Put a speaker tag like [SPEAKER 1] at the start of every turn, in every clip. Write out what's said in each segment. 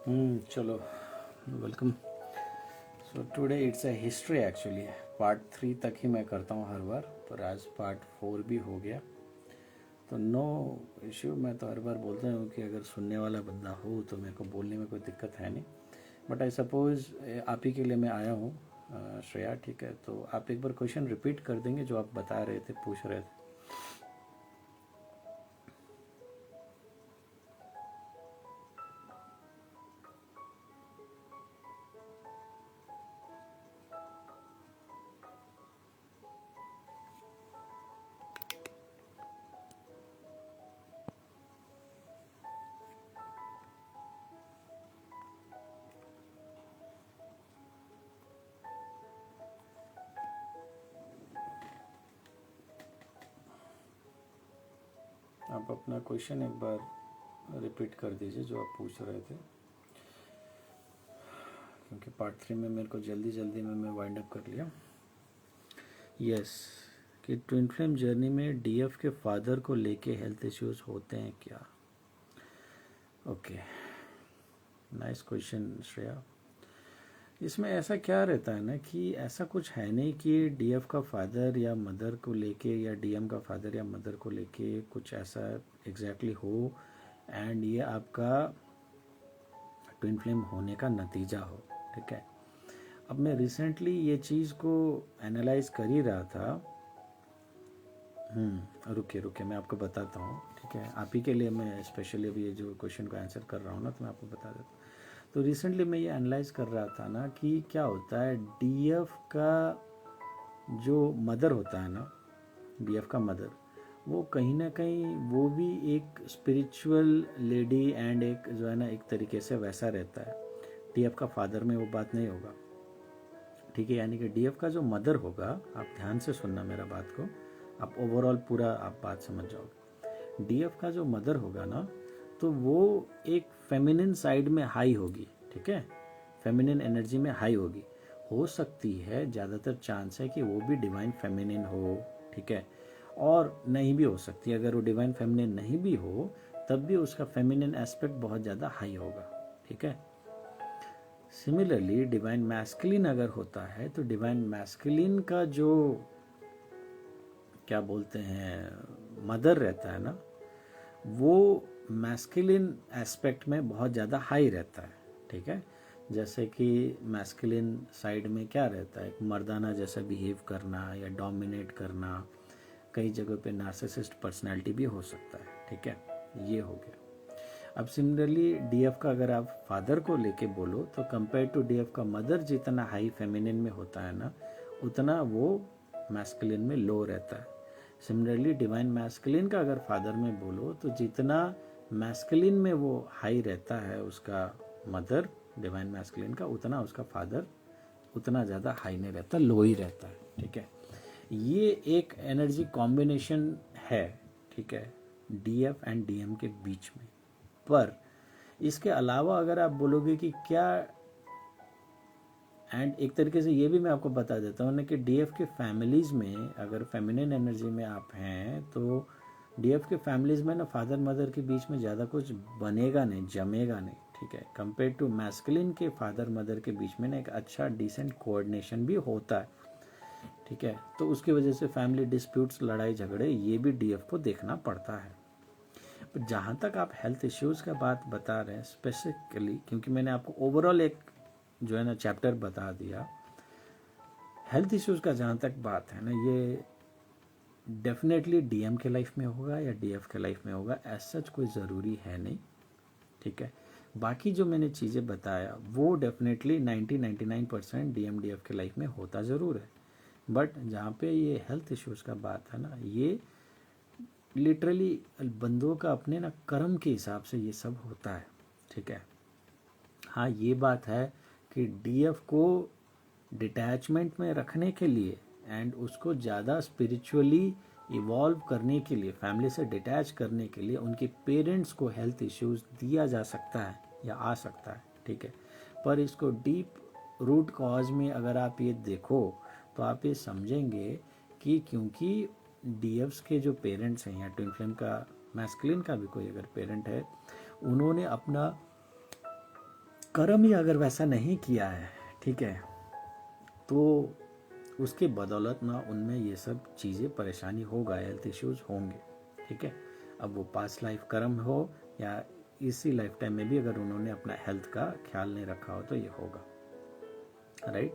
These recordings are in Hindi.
[SPEAKER 1] चलो, welcome. So today it's a history actually. Part 3 तक ही मैं करता हूँ हर बार, पर आज पार्ट 4 भी हो गया तो नो इश्यू। मैं तो हर बार बोलता हूँ कि अगर सुनने वाला बंदा हो तो मेरे को बोलने में कोई दिक्कत है नहीं। बट आई सपोज़ आप ही के लिए मैं आया हूँ, श्रेया, ठीक है? तो आप एक बार क्वेश्चन रिपीट कर देंगे जो आप बता रहे थे, पूछ रहे थे। आप अपना क्वेश्चन एक बार रिपीट कर दीजिए जो आप पूछ रहे थे, क्योंकि पार्ट 3 में मेरे को जल्दी जल्दी में मैं वाइंड अप कर लिया। यस, कि ट्विन फ्लेम जर्नी में डीएफ के फादर को लेके हेल्थ इश्यूज होते हैं क्या? Okay, nice question Shreya. इसमें ऐसा क्या रहता है ना कि ऐसा कुछ है नहीं कि डीएफ का फादर या मदर को लेके या डीएम का फादर या मदर को लेके कुछ ऐसा एग्जैक्टली हो एंड ये आपका ट्विन फ्लेम होने का नतीजा हो, ठीक है? अब मैं रिसेंटली ये चीज़ को एनालाइज कर ही रहा था। रुकिए रुकिए, मैं आपको बताता हूँ, ठीक है? आप ही के लिए मैं स्पेशली अभी ये जो क्वेश्चन को आंसर कर रहा हूँ ना, तो मैं आपको बता देता हूँ। तो रिसेंटली मैं ये एनालाइज कर रहा था ना कि क्या होता है, डीएफ का जो मदर होता है ना, डीएफ का मदर, वो कहीं ना कहीं वो भी एक स्पिरिचुअल लेडी एंड एक जो है ना, एक तरीके से वैसा रहता है। डीएफ का फादर में वो बात नहीं होगा, ठीक है? यानी कि डीएफ का जो मदर होगा, आप ध्यान से सुनना मेरा बात को, आप ओवरऑल पूरा आप बात समझ जाओगे। डीएफ का जो मदर होगा ना, तो वो एक फेमिनिन साइड में हाई होगी, ठीक है? फेमिनिन एनर्जी में हाई होगी। हो सकती है, ज़्यादातर चांस है कि वो भी डिवाइन फेमिनिन हो, ठीक है? और नहीं भी हो सकती है। अगर वो डिवाइन फेमिनिन नहीं भी हो तब भी उसका फेमिनिन एस्पेक्ट बहुत ज़्यादा हाई होगा, ठीक है? सिमिलरली डिवाइन मैस्कुलिन अगर होता है तो डिवाइन मैस्कुलिन का जो क्या बोलते हैं मदर रहता है ना, वो मैस्कुलिन एस्पेक्ट में बहुत ज़्यादा हाई रहता है, ठीक है? जैसे कि मैस्कुलिन साइड में क्या रहता है, एक मर्दाना जैसा बिहेव करना या डोमिनेट करना, कई जगह पे नार्सिसिस्ट पर्सनालिटी भी हो सकता है, ठीक है? ये हो गया। अब सिमिलरली डीएफ का अगर आप फादर को लेके बोलो तो कंपेयर टू डीएफ का मदर जितना हाई फेमिनिन में होता है ना, उतना वो मैस्कुलिन में लो रहता है। सिमिलरली डिवाइन मैस्कुलिन का अगर फादर में बोलो तो जितना मैस्कुलिन में वो हाई रहता है उसका मदर डिवाइन मैस्कुलिन का, उतना उसका फादर उतना ज़्यादा हाई नहीं रहता, लो ही रहता है, ठीक है? ये एक एनर्जी कॉम्बिनेशन है, ठीक है, डीएफ एंड डीएम के बीच में। पर इसके अलावा अगर आप बोलोगे कि क्या, एंड एक तरीके से ये भी मैं आपको बता देता हूँ ना कि डीएफ के फैमिलीज़ में अगर फेमिनिन एनर्जी में आप हैं तो डीएफ के फैमिलीज़ में ना फादर मदर के बीच में ज़्यादा कुछ बनेगा नहीं, जमेगा नहीं, ठीक है? कंपेयर टू मैस्कुलिन के फादर मदर के बीच में ना एक अच्छा डिसेंट कोऑर्डिनेशन भी होता है, ठीक है? तो उसकी वजह से फैमिली डिस्प्यूट्स, लड़ाई झगड़े, ये भी डीएफ को देखना पड़ता है। पर जहाँ तक आप हेल्थ इश्यूज़ का बात बता रहे हैं स्पेसिफिकली, क्योंकि मैंने आपको ओवरऑल एक जो है ना चैप्टर बता दिया, हेल्थ इश्यूज़ का जहाँ तक बात है ना, ये डेफिनेटली डीएम के लाइफ में होगा या डीएफ के लाइफ में होगा, ऐसा कोई ज़रूरी है नहीं, ठीक है? बाकी जो मैंने चीज़ें बताया वो डेफिनेटली 99% डीएम डीएफ के लाइफ में होता ज़रूर है। बट जहाँ पे ये हेल्थ इश्यूज़ का बात है ना, ये लिटरली बंदों का अपने ना कर्म के हिसाब से ये सब होता है, ठीक है? हाँ, ये बात है कि डीएफ को डिटैचमेंट में रखने के लिए एंड उसको ज़्यादा स्पिरिचुअली इवॉल्व करने के लिए, फैमिली से डिटैच करने के लिए उनके पेरेंट्स को हेल्थ इश्यूज दिया जा सकता है या आ सकता है, ठीक है? पर इसको डीप रूट कॉज में अगर आप ये देखो तो आप ये समझेंगे कि क्योंकि डीएफ्स के जो पेरेंट्स हैं या ट्विन फ्लेम का मैस्कुलिन का भी कोई अगर पेरेंट है, उन्होंने अपना कर्म ही अगर वैसा नहीं किया है, ठीक है, तो उसके बदौलत ना उनमें ये सब चीज़ें परेशानी होगा, हेल्थ इश्यूज होंगे, ठीक है। अब वो पास्ट लाइफ कर्म हो या इसी लाइफ टाइम में भी अगर उन्होंने अपना हेल्थ का ख्याल नहीं रखा हो तो ये होगा, राइट।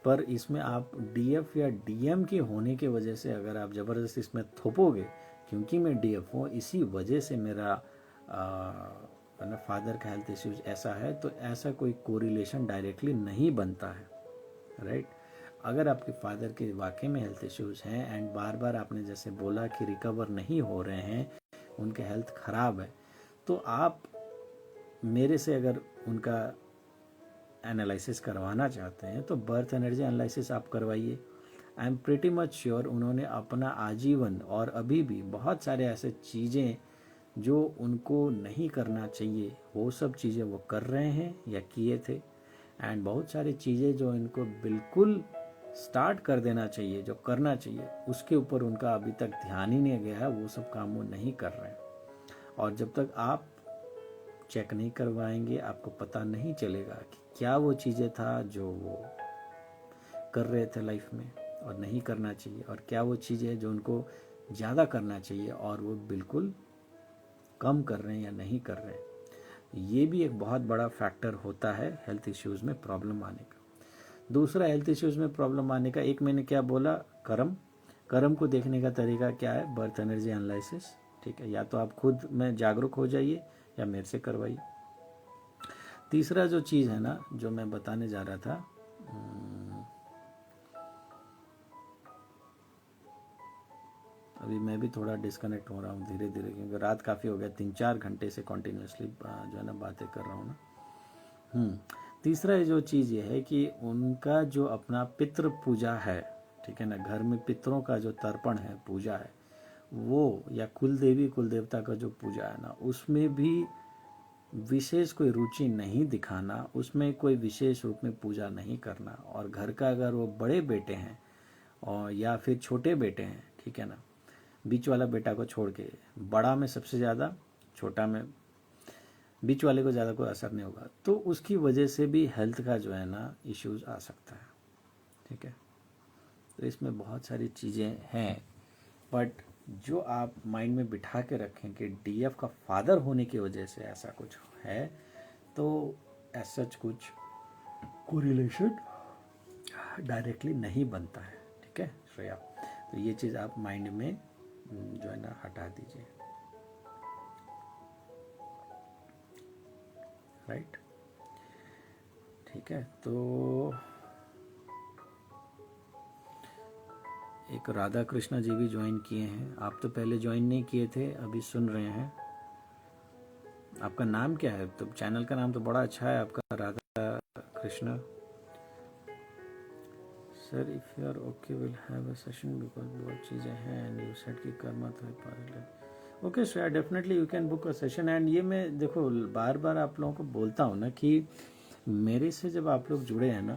[SPEAKER 1] पर इसमें आप डीएफ या डीएम के होने की वजह से अगर आप ज़बरदस्ती इसमें थोपोगे क्योंकि मैं डीएफ हूँ इसी वजह से मेरा फादर का हेल्थ इश्यूज ऐसा है, तो ऐसा कोई कोरिलेशन डायरेक्टली नहीं बनता है, राइट। अगर आपके फादर के वाकई में हेल्थ इश्यूज हैं एंड बार बार आपने जैसे बोला कि रिकवर नहीं हो रहे हैं, उनके हेल्थ ख़राब है, तो आप मेरे से अगर उनका एनालिसिस करवाना चाहते हैं तो बर्थ एनर्जी एनालिसिस आप करवाइए। I am pretty much sure उन्होंने अपना आजीवन और अभी भी बहुत सारे ऐसे चीज़ें जो उनको नहीं करना चाहिए वो सब चीज़ें वो कर रहे हैं या किए थे, एंड बहुत सारी चीज़ें जो इनको बिल्कुल स्टार्ट कर देना चाहिए, जो करना चाहिए उसके ऊपर उनका अभी तक ध्यान ही नहीं गया है, वो सब काम वो नहीं कर रहे हैं। और जब तक आप चेक नहीं करवाएंगे आपको पता नहीं चलेगा कि क्या वो चीज़ें था जो वो कर रहे थे लाइफ में और नहीं करना चाहिए, और क्या वो चीज़ें जो उनको ज़्यादा करना चाहिए और वो बिल्कुल कम कर रहे हैं या नहीं कर रहे हैं। ये भी एक बहुत बड़ा फैक्टर होता है हेल्थ इश्यूज़ में प्रॉब्लम आने का। दूसरा हेल्थ इश्यूज़ में प्रॉब्लम आने का, एक मैंने क्या बोला, कर्म को देखने का तरीका क्या है, बर्थ एनर्जी एनालिसिस, ठीक है। या तो आप खुद में जागरूक हो जाइए या मेरे से करवाइए। तीसरा जो चीज़ है ना जो मैं बताने जा रहा था, अभी मैं भी थोड़ा डिस्कनेक्ट हो रहा हूँ धीरे धीरे क्योंकि रात काफ़ी हो गया, 3-4 घंटे से कॉन्टीन्यूसली जो है ना बातें कर रहा हूँ ना। तीसरा जो चीज़ ये है कि उनका जो अपना पितृ पूजा है, ठीक है ना, घर में पितरों का जो तर्पण है, पूजा है, वो या कुल देवी कुल देवता का जो पूजा है ना, उसमें भी विशेष कोई रुचि नहीं दिखाना, उसमें कोई विशेष रूप में पूजा नहीं करना। और घर का अगर वो बड़े बेटे हैं और या फिर छोटे बेटे हैं, ठीक है ना, बीच वाला बेटा को छोड़ के बड़ा में सबसे ज़्यादा, छोटा में बीच वाले को ज़्यादा कोई असर नहीं होगा, तो उसकी वजह से भी हेल्थ का जो है ना इश्यूज आ सकता है, ठीक है। तो इसमें बहुत सारी चीज़ें हैं, बट जो आप माइंड में बिठा के रखें कि डीएफ का फादर होने की वजह से ऐसा कुछ है, तो ऐसा कुछ कोरिलेशन डायरेक्टली नहीं बनता है, ठीक है श्रेया। तो ये चीज़ आप माइंड में जो है ना हटा दीजिए, राइट, ठीक है। तो एक राधा कृष्णा जी भी ज्वाइन किए हैं, आप तो पहले ज्वाइन नहीं किए थे, अभी सुन रहे हैं। आपका नाम क्या है? तो चैनल का नाम तो बड़ा अच्छा है आपका, Radha Krishna. Sir if you are okay will have a session because बहुत चीज़ें हैं एंड यू सेड कि कर्मा तो है। Okay so definitely you can book a session. And ये मैं देखो बार बार आप लोगों को बोलता हूँ ना कि मेरे से जब आप लोग जुड़े हैं ना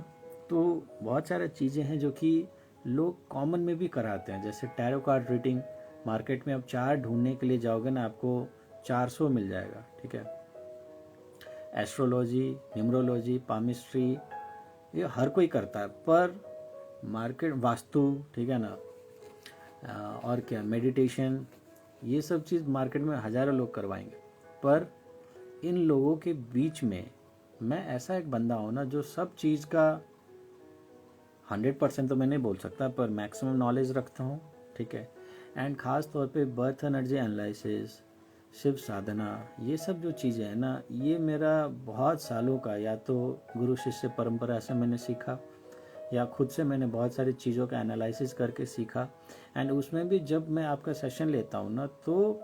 [SPEAKER 1] तो बहुत सारी चीज़ें हैं जो कि लोग कॉमन में भी कराते हैं, जैसे टैरो कार्ड रीडिंग। मार्केट में आप चार्ट ढूंढने के लिए जाओगे ना आपको 400 मिल जाएगा, ठीक है। एस्ट्रोलॉजी, न्यूमरोलॉजी, पामिस्ट्री, ये हर कोई करता है, पर मार्केट वास्तु, ठीक है ना, और क्या मेडिटेशन, ये सब चीज़ मार्केट में हज़ारों लोग करवाएंगे, पर इन लोगों के बीच में मैं ऐसा एक बंदा हूँ ना जो सब चीज़ का 100% तो मैं नहीं बोल सकता पर मैक्सिमम नॉलेज रखता हूँ, ठीक है। एंड ख़ास तौर पे बर्थ एनर्जी एनालिसिस, शिव साधना, ये सब जो चीज़ें हैं ना, ये मेरा बहुत सालों का या तो गुरु शिष्य परंपरा से मैंने सीखा या खुद से मैंने बहुत सारी चीज़ों का एनालिसिस करके सीखा। एंड उसमें भी जब मैं आपका सेशन लेता हूँ ना तो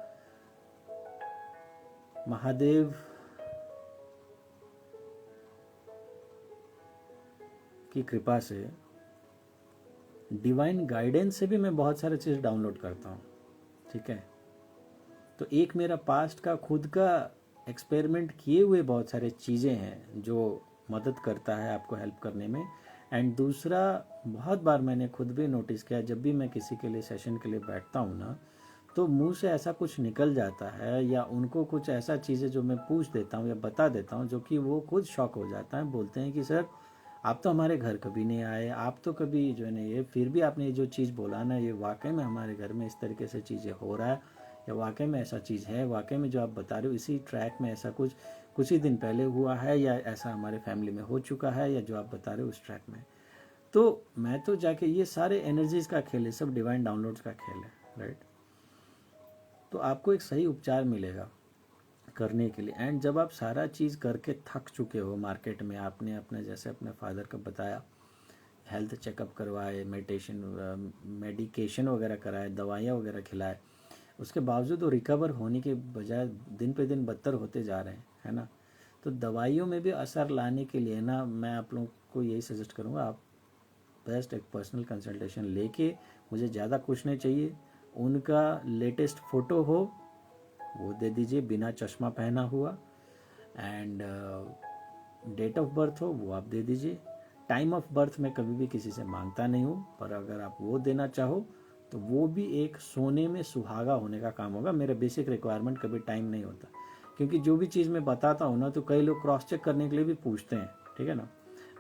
[SPEAKER 1] महादेव की कृपा से, डिवाइन गाइडेंस से भी मैं बहुत सारे चीज़ डाउनलोड करता हूँ, ठीक है। तो एक मेरा पास्ट का खुद का एक्सपेरिमेंट किए हुए बहुत सारे चीज़ें हैं जो मदद करता है आपको हेल्प करने में। एंड दूसरा, बहुत बार मैंने खुद भी नोटिस किया, जब भी मैं किसी के लिए सेशन के लिए बैठता हूँ ना तो मुंह से ऐसा कुछ निकल जाता है या उनको कुछ ऐसा चीज़ें जो मैं पूछ देता हूँ या बता देता हूँ जो कि वो खुद शॉक हो जाता है, बोलते हैं कि सर आप तो हमारे घर कभी नहीं आए, आप तो कभी जो है ना ये फिर भी आपने ये जो चीज़ बोला ना ये वाकई में हमारे घर में इस तरीके से चीज़ें हो रहा है, या वाकई में ऐसा चीज़ है, वाकई में जो आप बता रहे हो इसी ट्रैक में ऐसा कुछ ही दिन पहले हुआ है, या ऐसा हमारे फैमिली में हो चुका है, या जो आप बता रहे हो उस ट्रैक में। तो मैं तो जाके ये सारे एनर्जीज का खेल है, सब डिवाइन डाउनलोड्स का खेल है, राइट। तो आपको एक सही उपचार मिलेगा करने के लिए। एंड जब आप सारा चीज़ करके थक चुके हो मार्केट में, आपने अपने जैसे अपने फादर का बताया हेल्थ चेकअप करवाए, मेडिकेशन वगैरह कराए, दवाइयाँ वगैरह खिलाए, उसके बावजूद वो रिकवर होने के बजाय दिन पे दिन बदतर होते जा रहे हैं, है ना। तो दवाइयों में भी असर लाने के लिए ना मैं आप लोगों को यही सजेस्ट करूँगा, आप बेस्ट एक पर्सनल कंसल्टेशन लेके, मुझे ज़्यादा कुछ नहीं चाहिए, उनका लेटेस्ट फ़ोटो हो वो दे दीजिए बिना चश्मा पहना हुआ, एंड डेट ऑफ बर्थ हो वो आप दे दीजिए। टाइम ऑफ बर्थ मैं कभी भी किसी से मांगता नहीं हूँ, पर अगर आप वो देना चाहो तो वो भी एक सोने में सुहागा होने का काम होगा। मेरा बेसिक रिक्वायरमेंट कभी टाइम नहीं होता, क्योंकि जो भी चीज़ मैं बताता हूँ ना तो कई लोग क्रॉस चेक करने के लिए भी पूछते हैं, ठीक है ना,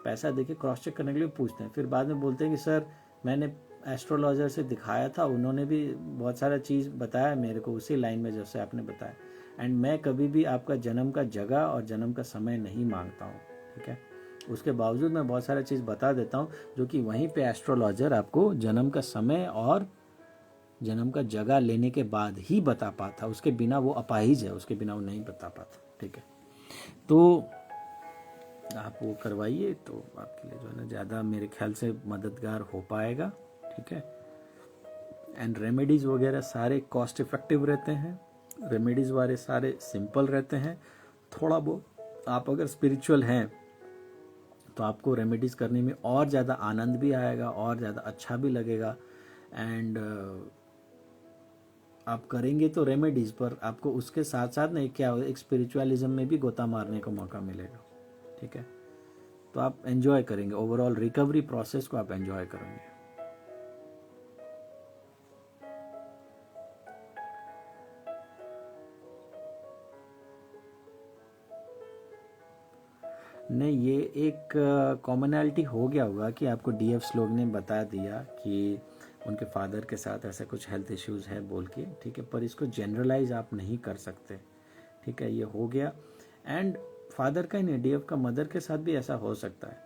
[SPEAKER 1] पैसा देके क्रॉस चेक करने के लिए पूछते हैं, फिर बाद में बोलते हैं कि सर मैंने एस्ट्रोलॉजर से दिखाया था, उन्होंने भी बहुत सारा चीज़ बताया मेरे को उसी लाइन में जैसे आपने बताया, एंड मैं कभी भी आपका जन्म का जगह और जन्म का समय नहीं मांगता हूँ, ठीक है। उसके बावजूद मैं बहुत सारा चीज़ बता देता हूँ जो कि वहीं पे एस्ट्रोलॉजर आपको जन्म का समय और जन्म का जगह लेने के बाद ही बता पाता, उसके बिना वो अपाहिज है, उसके बिना वो नहीं बता पाता, ठीक है। तो आप वो करवाइए तो आपके लिए जो है ना ज़्यादा मेरे ख्याल से मददगार हो पाएगा, ठीक है। एंड रेमेडीज़ वगैरह सारे कॉस्ट इफ़ेक्टिव रहते हैं, रेमेडीज़ वाले सारे सिंपल रहते हैं। थोड़ा बहुत आप अगर स्पिरिचुअल हैं तो आपको रेमेडीज़ करने में और ज़्यादा आनंद भी आएगा और ज़्यादा अच्छा भी लगेगा। एंड आप करेंगे तो रेमेडीज़ पर आपको उसके साथ साथ ना क्या हो, एक स्पिरिचुअलिज्म में भी गोता मारने का मौका मिलेगा, ठीक है। तो आप एंजॉय करेंगे, ओवरऑल रिकवरी प्रोसेस को आप एंजॉय करेंगे। नहीं, ये एक कॉमनैलिटी हो गया होगा कि आपको डीएफ्स लोग ने बता दिया कि उनके फादर के साथ ऐसा कुछ हेल्थ इश्यूज़ है बोल के, ठीक है, पर इसको जनरलाइज आप नहीं कर सकते, ठीक है, ये हो गया। एंड फादर का ही नहीं, डीएफ का मदर के साथ भी ऐसा हो सकता है।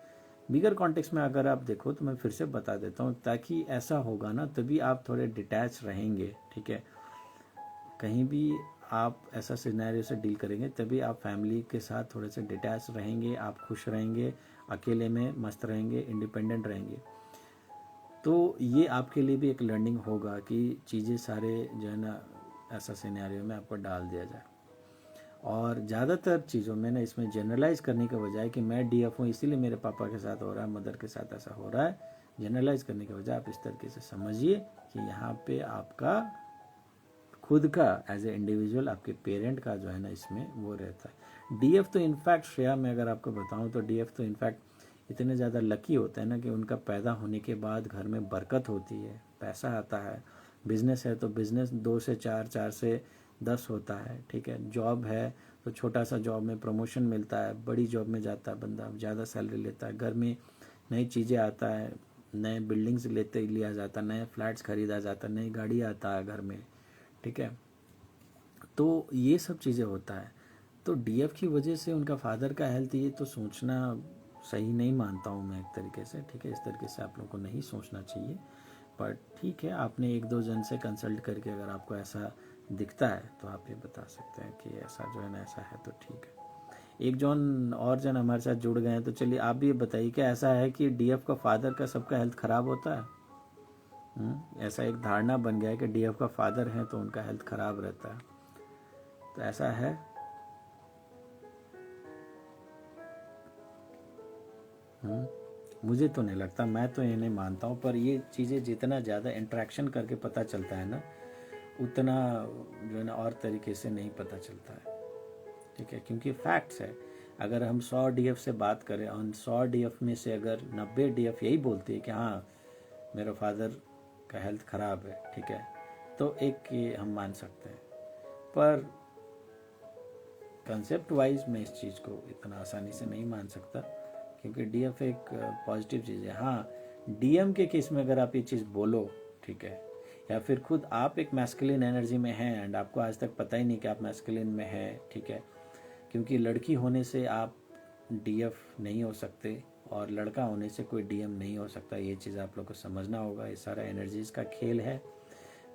[SPEAKER 1] बिगर कॉन्टेक्स्ट में अगर आप देखो तो मैं फिर से बता देता हूँ, ताकि ऐसा होगा ना तभी आप थोड़े डिटैच रहेंगे, ठीक है। कहीं भी आप ऐसा सिनेरियो से डील करेंगे तभी आप फैमिली के साथ थोड़े से डिटैच रहेंगे, आप खुश रहेंगे, अकेले में मस्त रहेंगे, इंडिपेंडेंट रहेंगे। तो ये आपके लिए भी एक लर्निंग होगा कि चीज़ें सारे जो है ना ऐसा सिनेरियो में आपको डाल दिया जाए। और ज़्यादातर चीज़ों में ना इसमें जनरलाइज करने के बजाय कि मैं डीएफ हूँ इसीलिए मेरे पापा के साथ हो रहा है, मदर के साथ ऐसा हो रहा है, जनरलाइज करने के बजाय आप इस तरीके से समझिए कि यहाँ पे आपका खुद का एज ए इंडिविजुअल आपके पेरेंट का जो है ना इसमें वो रहता है। डीएफ तो इनफैक्ट श्रेया मैं अगर आपको बताऊं तो डीएफ तो इनफैक्ट इतने ज़्यादा लकी होते हैं ना कि उनका पैदा होने के बाद घर में बरकत होती है, पैसा आता है, बिजनेस है तो बिजनेस 2 से 4, 4 से 10 होता है, ठीक है, जॉब है तो छोटा सा जॉब में प्रमोशन मिलता है, बड़ी जॉब में जाता है बंदा ज़्यादा सैलरी लेता है, घर में नई चीज़ें आता है, नए बिल्डिंग्स लिया जाता है, नए फ्लैट्स खरीदा जाता है, नई गाड़ी आता है घर में, ठीक है। तो ये सब चीज़ें होता है। तो डीएफ की वजह से उनका फादर का हेल्थ, ये तो सोचना सही नहीं मानता हूँ मैं एक तरीके से, ठीक है, इस तरीके से आप लोगों को नहीं सोचना चाहिए। पर ठीक है, आपने 1-2 जन से कंसल्ट करके अगर आपको ऐसा दिखता है तो आप ये बता सकते हैं कि ऐसा जो है ना ऐसा है, तो ठीक है। एक जन और जन हमारे साथ जुड़ गए हैं, तो चलिए आप भी बताइए क्या ऐसा है कि डीएफ का फादर का सबका हेल्थ ख़राब होता है? ऐसा एक धारणा बन गया है कि डीएफ का फादर है तो उनका हेल्थ ख़राब रहता है, तो ऐसा है? मुझे तो नहीं लगता, मैं तो ये नहीं मानता हूँ, पर ये चीज़ें जितना ज़्यादा इंटरेक्शन करके पता चलता है ना उतना जो है ना और तरीके से नहीं पता चलता है, ठीक है, क्योंकि फैक्ट्स है। अगर हम 100 डीएफ से बात करें और 100 डीएफ में से अगर 90 डीएफ यही बोलती है कि हाँ मेरा फादर का हेल्थ ख़राब है, ठीक है, तो एक ये हम मान सकते हैं, पर कंसेप्ट वाइज मैं इस चीज़ को इतना आसानी से नहीं मान सकता, क्योंकि डीएफ एक पॉजिटिव चीज़ है। हाँ, डीएम के केस में अगर आप ये चीज़ बोलो, ठीक है, या फिर खुद आप एक मैस्कुलिन एनर्जी में हैं एंड आपको आज तक पता ही नहीं कि आप मैस्कुलिन में हैं, ठीक है, क्योंकि लड़की होने से आप डीएफ नहीं हो सकते और लड़का होने से कोई डीएम नहीं हो सकता। ये चीज़ आप लोग को समझना होगा। ये सारा एनर्जीज का खेल है।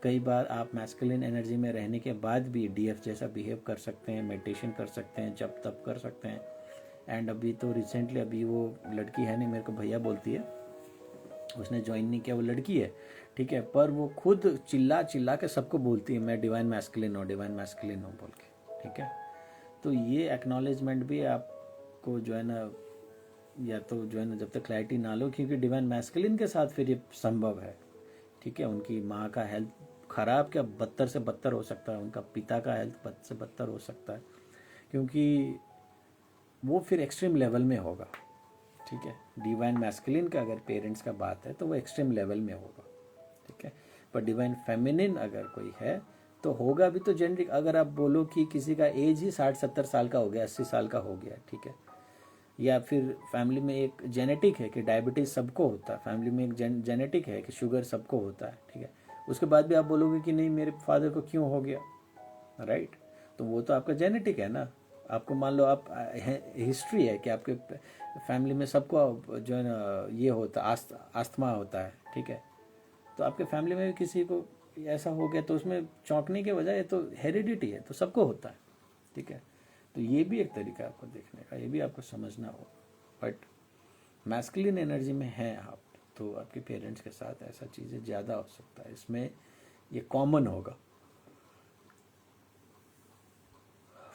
[SPEAKER 1] कई बार आप मैस्कुलिन एनर्जी में रहने के बाद भी डीएफ जैसा बिहेव कर सकते हैं, मेडिटेशन कर सकते हैं, जब तब कर सकते हैं। एंड अभी तो रिसेंटली अभी वो लड़की है नहीं, मेरे को भैया बोलती है, उसने ज्वाइन नहीं किया, वो लड़की है, ठीक है, पर वो खुद चिल्ला चिल्ला के सबको बोलती है मैं डिवाइन मैस्कुलिन हूँ, डिवाइन मैस्कुलिन हूँ बोल के, ठीक है। तो ये एक्नॉलेजमेंट भी आपको जो है ना, या तो जो है ना जब तक क्लैरिटी ना लो, क्योंकि डिवाइन मैस्कुलिन के साथ फिर ये संभव है, ठीक है। उनकी माँ का हेल्थ खराब क्या बदतर से बदतर हो सकता है, उनका पिता का हेल्थ बद से बदतर हो सकता है, क्योंकि वो फिर एक्सट्रीम लेवल में होगा, ठीक है। डिवाइन मैस्कुलिन का अगर पेरेंट्स का बात है तो वो एक्सट्रीम लेवल में होगा, ठीक है। पर डिवाइन फेमिनिन अगर कोई है तो होगा भी तो जेनेटिक। अगर आप बोलो कि किसी का एज ही 60-70 साल का हो गया, 80 साल का हो गया, ठीक है, या फिर फैमिली में एक जेनेटिक है कि डायबिटीज़ सबको होता है, फैमिली में एक जेनेटिक है कि शुगर सबको होता है, ठीक है, उसके बाद भी आप बोलोगे कि नहीं मेरे फादर को क्यों हो गया, राइट, तो वो तो आपका जेनेटिक है ना। आपको मान लो आप हिस्ट्री है कि आपके फैमिली में सबको जो है ना ये होता आस्थमा होता है, ठीक है, तो आपके फैमिली में भी किसी को ऐसा हो गया तो उसमें चौंकने के बजाय तो हेरिडिटी है, तो सबको होता है, ठीक है। तो ये भी एक तरीका है आपको देखने का, ये भी आपको समझना हो। बट मैस्कुलिन एनर्जी में हैं आप तो आपके पेरेंट्स के साथ ऐसा चीज़ें ज़्यादा हो सकता है, इसमें ये कॉमन होगा।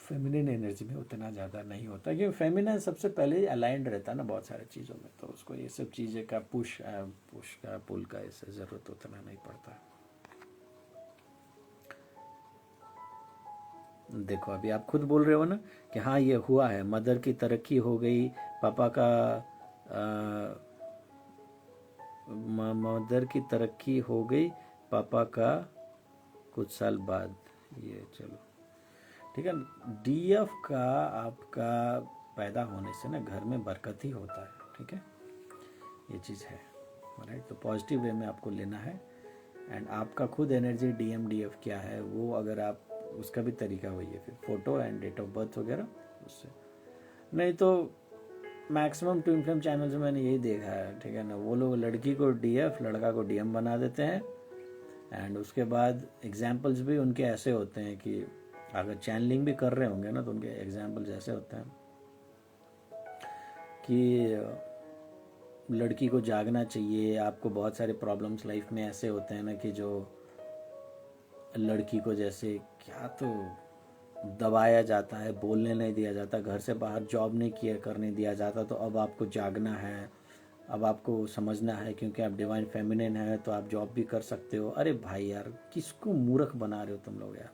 [SPEAKER 1] फेमिनिन एनर्जी में उतना ज़्यादा नहीं होता, क्योंकि फेमिनिन सबसे पहले अलाइंड रहता है ना बहुत सारे चीज़ों में, तो उसको ये सब चीज़ें का पुश का पुल का इससे ज़रूरत उतना नहीं पड़ता है। देखो अभी आप खुद बोल रहे हो ना कि हाँ ये हुआ है, मदर की तरक्की हो गई, पापा का मदर की तरक्की हो गई पापा का कुछ साल बाद, ये चलो ठीक है। डीएफ का आपका पैदा होने से ना घर में बरकत ही होता है, ठीक है, ये चीज़ है, राइट। तो पॉजिटिव वे में आपको लेना है। एंड आपका खुद एनर्जी डीएम डीएफ क्या है वो, अगर आप उसका भी तरीका वही है, फिर photo and date of birth वगैरह उससे। नहीं तो मैक्सिमम ट्विन फ्लेम चैनल्स में मैंने यही देखा है, ठीक है ना, वो लोग लड़की को डीएफ लड़का को डीएम बना देते हैं। एंड उसके बाद एग्जाम्पल्स भी उनके ऐसे होते हैं कि अगर चैनलिंग भी कर रहे होंगे ना तो उनके एग्जाम्पल्स ऐसे होते हैं कि लड़की को जागना चाहिए, आपको बहुत सारे प्रॉब्लम्स लाइफ में ऐसे होते हैं ना कि जो लड़की को जैसे क्या तो दबाया जाता है, बोलने नहीं दिया जाता, घर से बाहर जॉब नहीं किया करने दिया जाता, तो अब आपको जागना है, अब आपको समझना है, क्योंकि आप डिवाइन फेमिनिन है तो आप जॉब भी कर सकते हो। अरे भाई यार किसको मूर्ख बना रहे हो तुम लोग यार,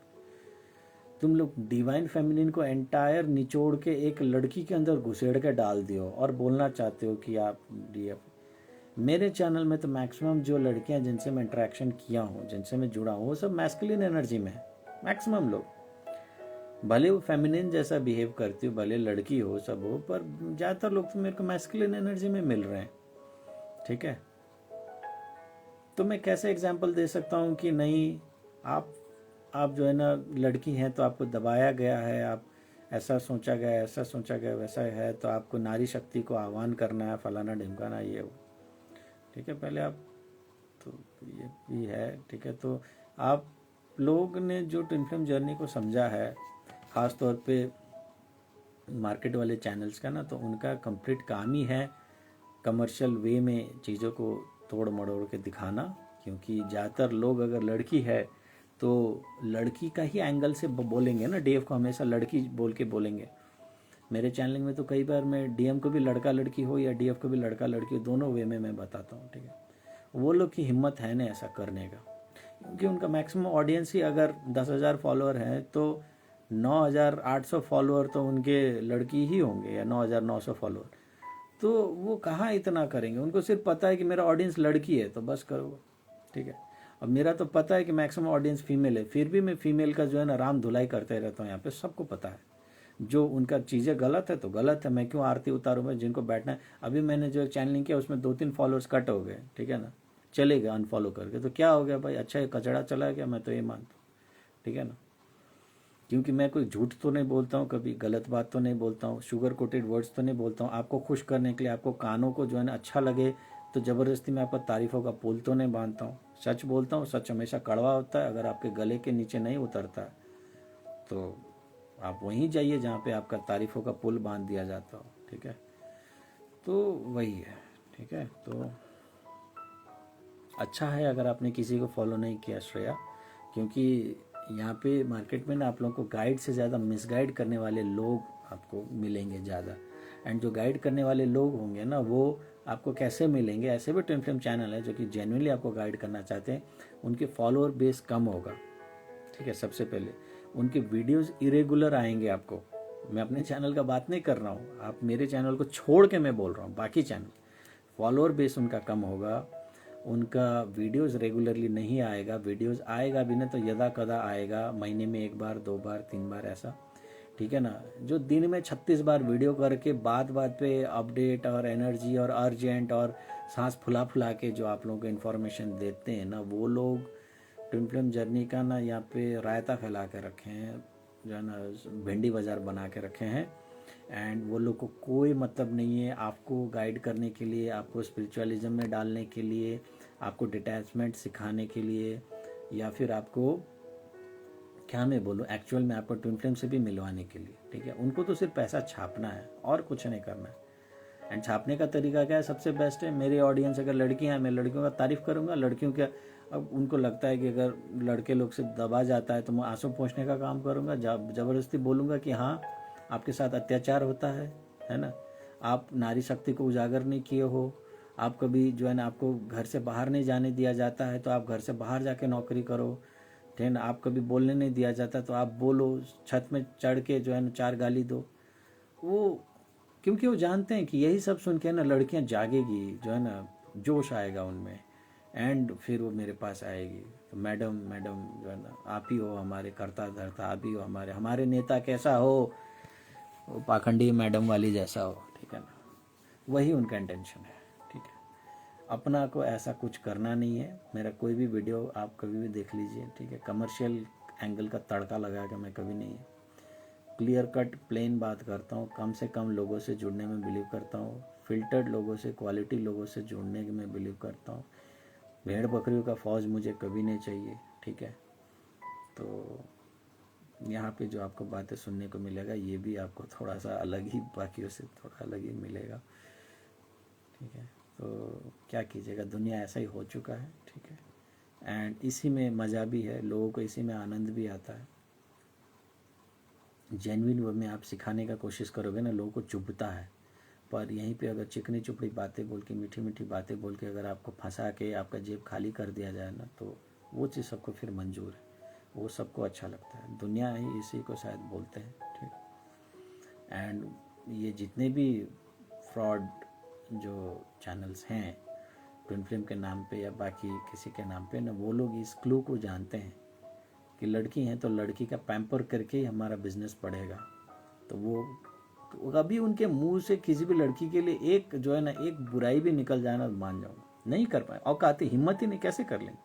[SPEAKER 1] तुम लोग डिवाइन फेमिनिन को एंटायर निचोड़ के एक लड़की के अंदर घुसेड़ के डाल दियो और बोलना चाहते हो कि आप डीएफ। मेरे चैनल में तो मैक्सिमम जो लड़कियां जिनसे मैं इंटरेक्शन किया हूँ, जिनसे मैं जुड़ा हूँ, वो सब मैस्कुलिन एनर्जी में है। मैक्सिमम लोग भले वो फेमिनिन जैसा बिहेव करती हो, भले लड़की हो सब हो, पर ज़्यादातर लोग तो मेरे को मैस्कुलिन एनर्जी में मिल रहे हैं, ठीक है। तो मैं कैसे एग्जाम्पल दे सकता हूँ कि नहीं आप जो है ना लड़की हैं तो आपको दबाया गया है, आप ऐसा सोचा गया, ऐसा सोचा गया, वैसा है, तो आपको नारी शक्ति को आह्वान करना है, फलाना ढिमकाना, ये वो, ठीक है। पहले आप तो ये भी है, ठीक है। तो आप लोग ने जो ट्विन फ्लेम जर्नी को समझा है, ख़ास तौर पे मार्केट वाले चैनल्स का ना, तो उनका कंप्लीट काम ही है कमर्शियल वे में चीज़ों को तोड़ मड़ोड़ के दिखाना, क्योंकि ज़्यादातर लोग अगर लड़की है तो लड़की का ही एंगल से बोलेंगे ना, डीएफ को हमेशा लड़की बोल के बोलेंगे। मेरे चैनलिंग में तो कई बार मैं डीएम को भी लड़का लड़की हो या डीएफ को भी लड़का लड़की हो, दोनों वे में मैं बताता हूँ, ठीक है। वो लोग की हिम्मत है ना ऐसा करने का, क्योंकि उनका मैक्सिमम ऑडियंस ही अगर 10,000 फॉलोअर हैं तो 9,800 फॉलोअर तो उनके लड़की ही होंगे, या 9,900 फॉलोअर, तो वो कहाँ इतना करेंगे। उनको सिर्फ पता है कि मेरा ऑडियंस लड़की है तो बस करो, ठीक है। अब मेरा तो पता है कि मैक्सिमम ऑडियंस फीमेल है, फिर भी मैं फीमेल का जो है ना राम धुलाई करते रहता हूँ यहाँ पे, सबको पता है। जो उनका चीज़ें गलत है तो गलत है, मैं क्यों आरती उतारूँ? मैं जिनको बैठना है, अभी मैंने जो चैनलिंग किया उसमें 2-3 फॉलोअर्स कट हो गए, ठीक है ना, चले गए अनफॉलो करके, तो क्या हो गया भाई? अच्छा ये कचड़ा चला गया, मैं तो ये मानता हूँ, ठीक है ना। क्योंकि मैं कोई झूठ तो नहीं बोलता हूँ, कभी गलत बात तो नहीं बोलता हूँ, शुगर कोटेड वर्ड्स तो नहीं बोलता हूँ। आपको खुश करने के लिए, आपको कानों को जो है ना अच्छा लगे, तो ज़बरदस्ती मैं आपका तारीफ़ों का पुल तो नहीं बांधता हूँ। सच बोलता हूँ, सच हमेशा कड़वा होता है, अगर आपके गले के नीचे नहीं उतरता तो आप वहीं जाइए जहाँ पे आपका तारीफ़ों का पुल बांध दिया जाता हो, ठीक है। तो वही है, ठीक है। तो अच्छा है अगर आपने किसी को फॉलो नहीं किया श्रेया, क्योंकि यहाँ पे मार्केट में ना आप लोगों को गाइड से ज़्यादा मिसगाइड करने वाले लोग आपको मिलेंगे ज़्यादा। एंड जो गाइड करने वाले लोग होंगे ना, वो आपको कैसे मिलेंगे? ऐसे भी ट्विन फ्लेम चैनल है जो कि जेन्युइनली आपको गाइड करना चाहते हैं, उनके फॉलोअर बेस कम होगा, ठीक है। सबसे पहले उनके वीडियोस इरेगुलर आएंगे आपको। मैं अपने चैनल का बात नहीं कर रहा हूँ, आप मेरे चैनल को छोड़ के मैं बोल रहा हूँ, बाकी चैनल फॉलोअर बेस उनका कम होगा, उनका वीडियोस रेगुलरली नहीं आएगा, वीडियोस आएगा भी ना तो यदा कदा आएगा, महीने में 1 बार 2 बार 3 बार ऐसा, ठीक है ना। जो दिन में 36 बार वीडियो करके बात बात पे अपडेट और एनर्जी और अर्जेंट और सांस फुला फुला के जो आप लोगों को इन्फॉर्मेशन देते हैं ना, वो लोग ट्विन फ्लेम जर्नी का ना यहाँ पे रायता फैला के रखे हैं, जो है ना भिंडी बाजार बना के रखे हैं। एंड वो लोग को कोई मतलब नहीं है आपको गाइड करने के लिए, आपको स्पिरिचुअलिज्म में डालने के लिए, आपको डिटैचमेंट सिखाने के लिए, या फिर आपको क्या मैं बोलूँ एक्चुअल में आपको ट्विन फ्लेम से भी मिलवाने के लिए, ठीक है। उनको तो सिर्फ पैसा छापना है और कुछ नहीं करना है। एंड छापने का तरीका क्या है? सबसे बेस्ट है, मेरी ऑडियंस अगर लड़कियां हैं, मैं लड़कियों का तारीफ करूंगा। लड़कियों के अब उनको लगता है कि अगर लड़के लोग से दबा जाता है तो मैं आंसू पोंछने का काम करूंगा, ज़बरदस्ती बोलूंगा कि हाँ आपके साथ अत्याचार होता है ना, आप नारी शक्ति को उजागर नहीं किए हो, आप कभी जो है ना आपको घर से बाहर नहीं जाने दिया जाता है तो आप घर से बाहर जाके नौकरी करो, ठीक है ना। आप कभी बोलने नहीं दिया जाता तो आप बोलो, छत में चढ़ के जो है ना 4 गाली दो। वो क्योंकि वो जानते हैं कि यही सब सुन के ना लड़कियां जागेगी, जो है ना जोश आएगा उनमें, एंड फिर वो मेरे पास आएगी, तो मैडम मैडम जो है ना आप ही हो हमारे करता धरता, आप ही हो हमारे नेता, कैसा हो वो पाखंडी मैडम वाली जैसा हो, ठीक है ना। वही उनका इंटेंशन है, ठीक है। अपना को ऐसा कुछ करना नहीं है। मेरा कोई भी वीडियो आप कभी भी देख लीजिए, ठीक है, कमर्शियल एंगल का तड़का लगा के मैं कभी नहीं, क्लियर कट प्लेन बात करता हूँ। कम से कम लोगों से जुड़ने में बिलीव करता हूँ, फिल्टर्ड लोगों से, क्वालिटी लोगों से जुड़ने में बिलीव करता हूँ। भेड़ बकरियों का फौज मुझे कभी नहीं चाहिए, ठीक है। तो यहाँ पे जो आपको बातें सुनने को मिलेगा ये भी आपको थोड़ा सा अलग ही, बाकियों से थोड़ा अलग ही मिलेगा, ठीक है। तो क्या कीजिएगा, दुनिया ऐसा ही हो चुका है, ठीक है। एंड इसी में मज़ा भी है, लोगों को इसी में आनंद भी आता है। जेन्युइन वे में आप सिखाने का कोशिश करोगे ना, लोगों को चुभता है, पर यहीं पे अगर चिकनी चुपड़ी बातें बोल के, मीठी मीठी बातें बोल के अगर आपको फंसा के आपका जेब खाली कर दिया जाए ना, तो वो चीज़ सबको फिर मंजूर है, वो सबको अच्छा लगता है। दुनिया ही इसी को शायद बोलते हैं, ठीक। एंड ये जितने भी फ्रॉड जो चैनल्स हैं ट्विन फ्लेम के नाम पे या बाकी किसी के नाम पे ना, वो लोग इस क्लू को जानते हैं कि लड़की हैं तो लड़की का पैम्पर करके ही हमारा बिजनेस बढ़ेगा। तो वो तो कभी उनके मुंह से किसी भी लड़की के लिए एक जो है ना एक बुराई भी निकल जाना मान जाऊंगा, नहीं कर पाए, औकात हिम्मत ही नहीं, कैसे कर लेंगे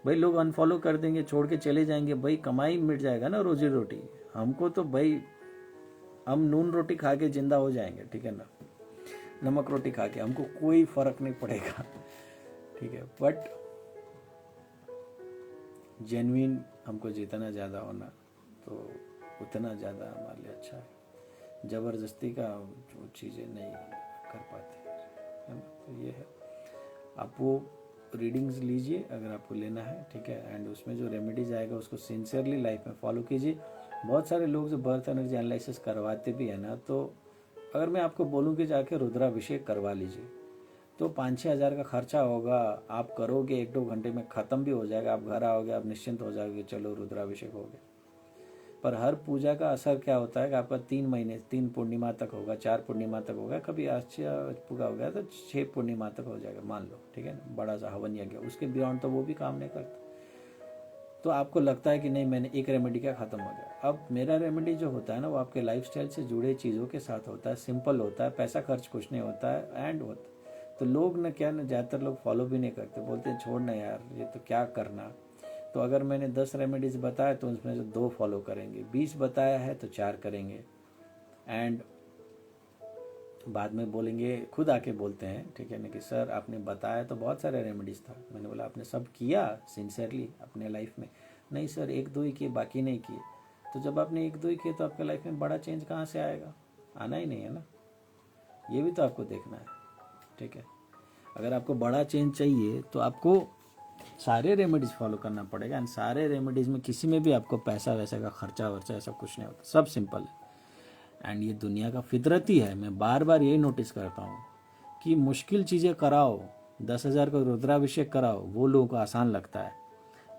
[SPEAKER 1] भाई। लोग अनफॉलो कर देंगे, छोड़ के चले जाएंगे, भाई कमाई मिट जाएगा ना, रोजी रोटी। हमको तो भाई हम नून रोटी खा के जिंदा हो जाएंगे, ठीक है ना, नमक रोटी खा के, हमको कोई फर्क नहीं पड़ेगा, ठीक है। बट जेन्युइन हमको जितना ज़्यादा होना तो उतना ज़्यादा हमारे लिए अच्छा है। ज़बरदस्ती का जो चीज़ें नहीं कर पाते, है ना। तो ये है, आप वो रीडिंग्स लीजिए अगर आपको लेना है, ठीक है। एंड उसमें जो रेमेडीज आएगा उसको सिंसियरली लाइफ में फॉलो कीजिए। बहुत सारे लोग जो बर्थ एनर्जी एनालिसिस करवाते भी है ना, तो अगर मैं आपको बोलूँ कि जाके रुद्राभिषेक करवा लीजिए, तो 5-6 हज़ार का खर्चा होगा, आप करोगे 1-2 घंटे में ख़त्म भी हो जाएगा, आप घर आओगे, आप निश्चिंत हो जाओगे, चलो रुद्राभिषेक हो गया, पर हर पूजा का असर क्या होता है कि आपका 3 महीने 3 पूर्णिमा तक होगा, 4 पूर्णिमा तक होगा, कभी आश्चर्य पूरा हो गया तो 6 पूर्णिमा तक हो जाएगा मान लो, ठीक है ना, बड़ा सा हवन यज्ञ, उसके बियॉन्ड तो वो भी काम नहीं करता। तो आपको लगता है कि नहीं मैंने एक रेमेडी का ख़त्म हो गया। अब मेरा रेमेडी जो होता है ना वो आपके लाइफस्टाइल से जुड़े चीज़ों के साथ होता है, सिंपल होता है, पैसा खर्च कुछ नहीं होता है एंड होता है। तो लोग ना क्या ना ज़्यादातर लोग फॉलो भी नहीं करते, बोलते हैं छोड़ ना यार ये तो क्या करना। तो अगर मैंने 10 रेमेडीज़ बताया तो उसमें से 2 फॉलो करेंगे, 20 बताया है तो 4 करेंगे एंड बाद में बोलेंगे, खुद आके बोलते हैं, ठीक है ना, कि सर आपने बताया तो बहुत सारे रेमेडीज़ था। मैंने बोला आपने सब किया सिंसियरली अपने लाइफ में? नहीं सर 1-2 ही किए, बाकी नहीं किए। तो जब आपने 1-2 ही किए तो आपके लाइफ में बड़ा चेंज कहाँ से आएगा? आना ही नहीं है ना, ये भी तो आपको देखना है, ठीक है। अगर आपको बड़ा चेंज चाहिए तो आपको सारे रेमेडीज़ फॉलो करना पड़ेगा एंड सारे रेमेडीज़ में किसी में भी आपको पैसा वैसे का खर्चा वर्चा ऐसा कुछ नहीं होता, सब सिंपल है। एंड ये दुनिया का फितरत ही है। मैं बार बार यही नोटिस करता हूँ कि मुश्किल चीज़ें कराओ, 10,000 का रुद्राभिषेक कराओ, वो लोगों को आसान लगता है,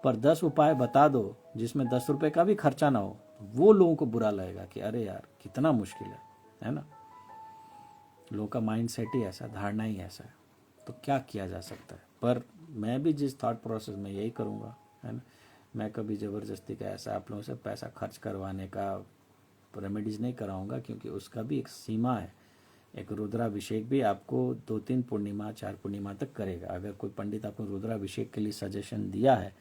[SPEAKER 1] पर 10 उपाय बता दो जिसमें 10 रुपये का भी खर्चा ना हो, वो लोगों को बुरा लगेगा कि अरे यार कितना मुश्किल है ना। लोगों का माइंड सेट ही ऐसा, धारणा ही ऐसा है, तो क्या किया जा सकता है। पर मैं भी जिस थॉट प्रोसेस में यही करूँगा, है ना, मैं कभी ज़बरदस्ती का ऐसा आप लोगों से पैसा खर्च करवाने का रेमेडीज़ नहीं कराऊंगा, क्योंकि उसका भी एक सीमा है। एक रुद्राभिषेक भी आपको 2-3 पूर्णिमा 4 पूर्णिमा तक करेगा। अगर कोई पंडित आपको रुद्राभिषेक के लिए सजेशन दिया है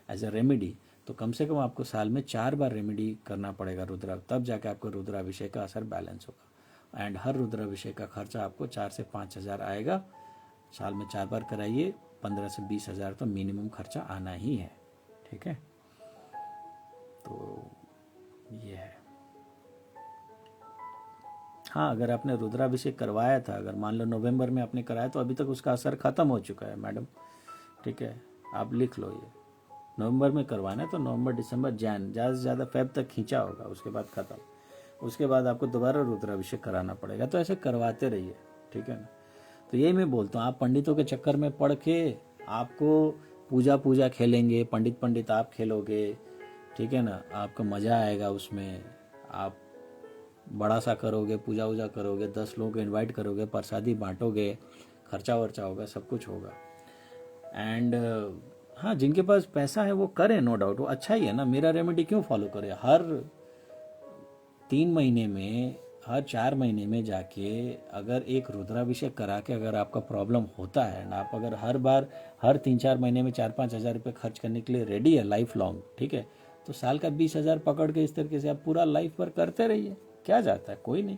[SPEAKER 1] एज ए रेमेडी, तो कम से कम आपको साल में 4 बार रेमेडी करना पड़ेगा रुद्रा, तब जाके आपको रुद्राभिषेक का असर बैलेंस होगा। एंड हर रुद्राभिषेक का खर्चा आपको 4 से 5 हज़ार आएगा। साल में 4 बार कराइए, 15 से 20 हज़ार तो मिनिमम खर्चा आना ही है, ठीक है। तो ये है। हाँ, अगर आपने रुद्राभिषेक करवाया था, अगर मान लो नवंबर में आपने कराया, तो अभी तक उसका असर ख़त्म हो चुका है मैडम, ठीक है। आप लिख लो, ये नवंबर में करवाना है तो नवंबर दिसंबर जैन ज़्यादा से ज़्यादा फेब तक खींचा होगा, उसके बाद ख़त्म। उसके बाद आपको दोबारा रुद्राभिषेक कराना पड़ेगा, तो ऐसे करवाते रहिए, ठीक है ना। तो यही मैं बोलता हूँ, आप पंडितों के चक्कर में पड़ के आपको पूजा खेलेंगे, पंडित आप खेलोगे, ठीक है ना, आपका मज़ा आएगा उसमें। आप बड़ा सा करोगे, पूजा वूजा करोगे, 10 लोगों को इनवाइट करोगे, प्रसादी बांटोगे, खर्चा वर्चा होगा, सब कुछ होगा। एंड हाँ, जिनके पास पैसा है वो करें, नो डाउट, वो अच्छा ही है ना। मेरा रेमेडी क्यों फॉलो करे? हर 3 महीने में, हर 4 महीने में जाके अगर एक रुद्राभिषेक करा के अगर आपका प्रॉब्लम होता है ना, आप अगर हर बार हर 3-4 महीने में 4-5 हज़ार रुपये खर्च करने के लिए रेडी है लाइफ लॉन्ग, ठीक है, तो साल का 20 हज़ार पकड़ के इस तरीके से आप पूरा लाइफ पर करते रहिए, क्या जाता है, कोई नहीं।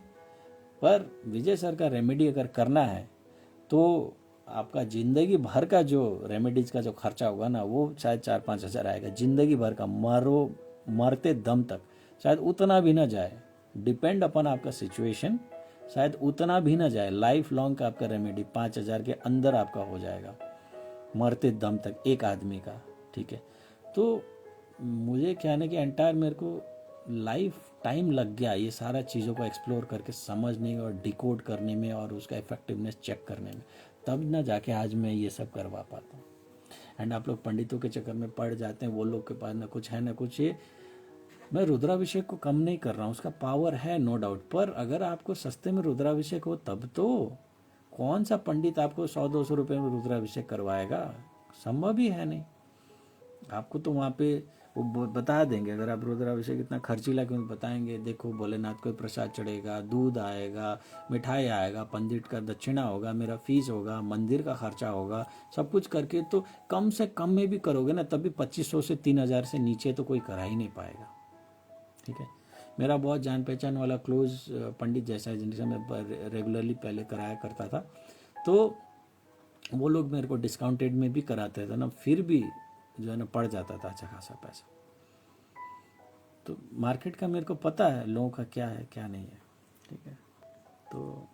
[SPEAKER 1] पर विजय सर का रेमेडी अगर करना है तो आपका ज़िंदगी भर का जो रेमेडीज़ का जो खर्चा होगा ना, वो शायद 4-5 हज़ार आएगा, ज़िंदगी भर का, मरते दम तक शायद उतना भी ना जाए, डिपेंड अपन आपका सिचुएशन, शायद उतना भी ना जाए। लाइफ लॉन्ग का आपका रेमेडी 5 हज़ार के अंदर आपका हो जाएगा, मरते दम तक एक आदमी का, ठीक है। तो मुझे क्या है ना कि एंटायर मेरे को लाइफ टाइम लग गया ये सारा चीज़ों को एक्सप्लोर करके समझने और डिकोड करने में और उसका इफेक्टिवनेस चेक करने में, तब ना जाके आज मैं ये सब करवा पाता हूँ। एंड आप लोग पंडितों के चक्कर में पड़ जाते हैं, वो लोग के पास ना कुछ है ना कुछ। ये मैं रुद्राभिषेक को कम नहीं कर रहा हूँ, उसका पावर है नो डाउट, पर अगर आपको सस्ते में रुद्राभिषेक हो तब तो कौन सा पंडित आपको 100-200 रुपये में रुद्राभिषेक करवाएगा? संभव ही है नहीं। आपको तो वहाँ पे वो बता देंगे, अगर आप रुद्राभिषेक इतना खर्चीला क्यों, बताएंगे देखो भोलेनाथ को प्रसाद चढ़ेगा, दूध आएगा, मिठाई आएगा, पंडित का दक्षिणा होगा, मेरा फीस होगा, मंदिर का खर्चा होगा, सब कुछ करके तो कम से कम में भी करोगे ना, तब भी 2500 से 3000 से नीचे तो कोई करा ही नहीं पाएगा, ठीक है। मेरा बहुत जान पहचान वाला क्लोज पंडित जैसा है, जिनसे मैं रेगुलरली पहले कराया करता था, तो वो लोग मेरे को डिस्काउंटेड में भी कराते थे ना, फिर भी जो है ना पड़ जाता था अच्छा खासा पैसा। तो मार्केट का मेरे को पता है लोगों का क्या है क्या नहीं है, ठीक है। तो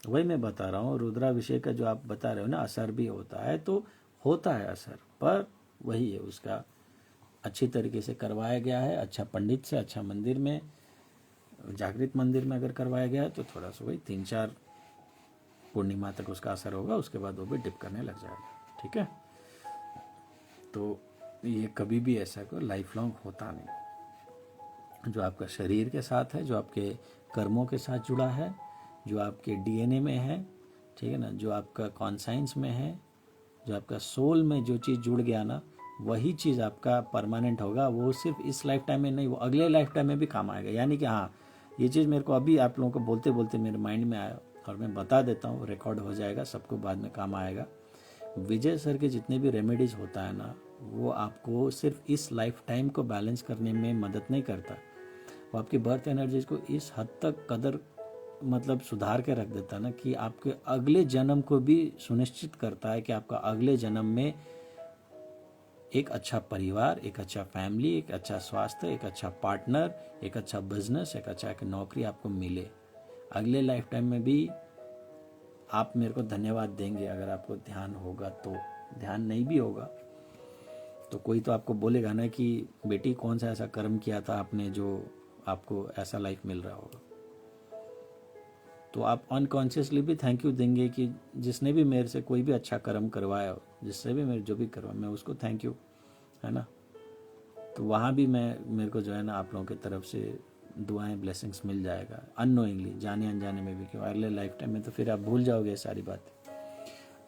[SPEAKER 1] वही मैं बता रहा हूँ, रुद्राभिषेक का जो आप बता रहे हो ना, असर भी होता है, तो होता है असर, पर वही है, उसका अच्छी तरीके से करवाया गया है, अच्छा पंडित से, अच्छा मंदिर में, जागृत मंदिर में अगर करवाया गया है तो थोड़ा सा वही 3-4 पूर्णिमा तक उसका असर होगा, उसके बाद वो भी डिप करने लग जाएगा। ठीक है, तो ये कभी भी ऐसा कोई लाइफ लॉन्ग होता नहीं। जो आपका शरीर के साथ है, जो आपके कर्मों के साथ जुड़ा है, जो आपके डीएनए में है, ठीक है ना, जो आपका कॉन्साइंस में है, जो आपका सोल में जो चीज़ जुड़ गया ना, वही चीज़ आपका परमानेंट होगा। वो सिर्फ इस लाइफ टाइम में नहीं, वो अगले लाइफ टाइम में भी काम आएगा। यानी कि हाँ, ये चीज़ मेरे को अभी आप लोगों को बोलते बोलते मेरे माइंड में आया और मैं बता देता हूँ, रिकॉर्ड हो जाएगा, सबको बाद में काम आएगा। विजय सर के जितने भी रेमेडीज़ होता है ना, वो आपको सिर्फ इस लाइफ टाइम को बैलेंस करने में मदद नहीं करता, वो आपकी बर्थ एनर्जीज को इस हद तक कदर मतलब सुधार के रख देता है ना, कि आपके अगले जन्म को भी सुनिश्चित करता है कि आपका अगले जन्म में एक अच्छा परिवार, एक अच्छा फैमिली, एक अच्छा स्वास्थ्य, एक अच्छा पार्टनर, एक अच्छा बिजनेस, एक अच्छा एक नौकरी आपको मिले। अगले लाइफ टाइम में भी आप मेरे को धन्यवाद देंगे अगर आपको ध्यान होगा तो। ध्यान नहीं भी होगा तो कोई तो आपको बोलेगा ना कि बेटी कौन सा ऐसा कर्म किया था आपने जो आपको ऐसा लाइफ मिल रहा होगा। तो आप अनकॉन्शियसली भी थैंक यू देंगे कि जिसने भी मेरे से कोई भी अच्छा कर्म करवाया, जिससे भी मेरे जो भी करवाया, मैं उसको थैंक यू, है ना। तो वहाँ भी मेरे को जो है ना आप लोगों की तरफ से दुआएं, ब्लेसिंग्स मिल जाएगा अननोइंगली, जाने अनजाने में भी, क्यों अगले लाइफ टाइम में तो फिर आप भूल जाओगे सारी बात।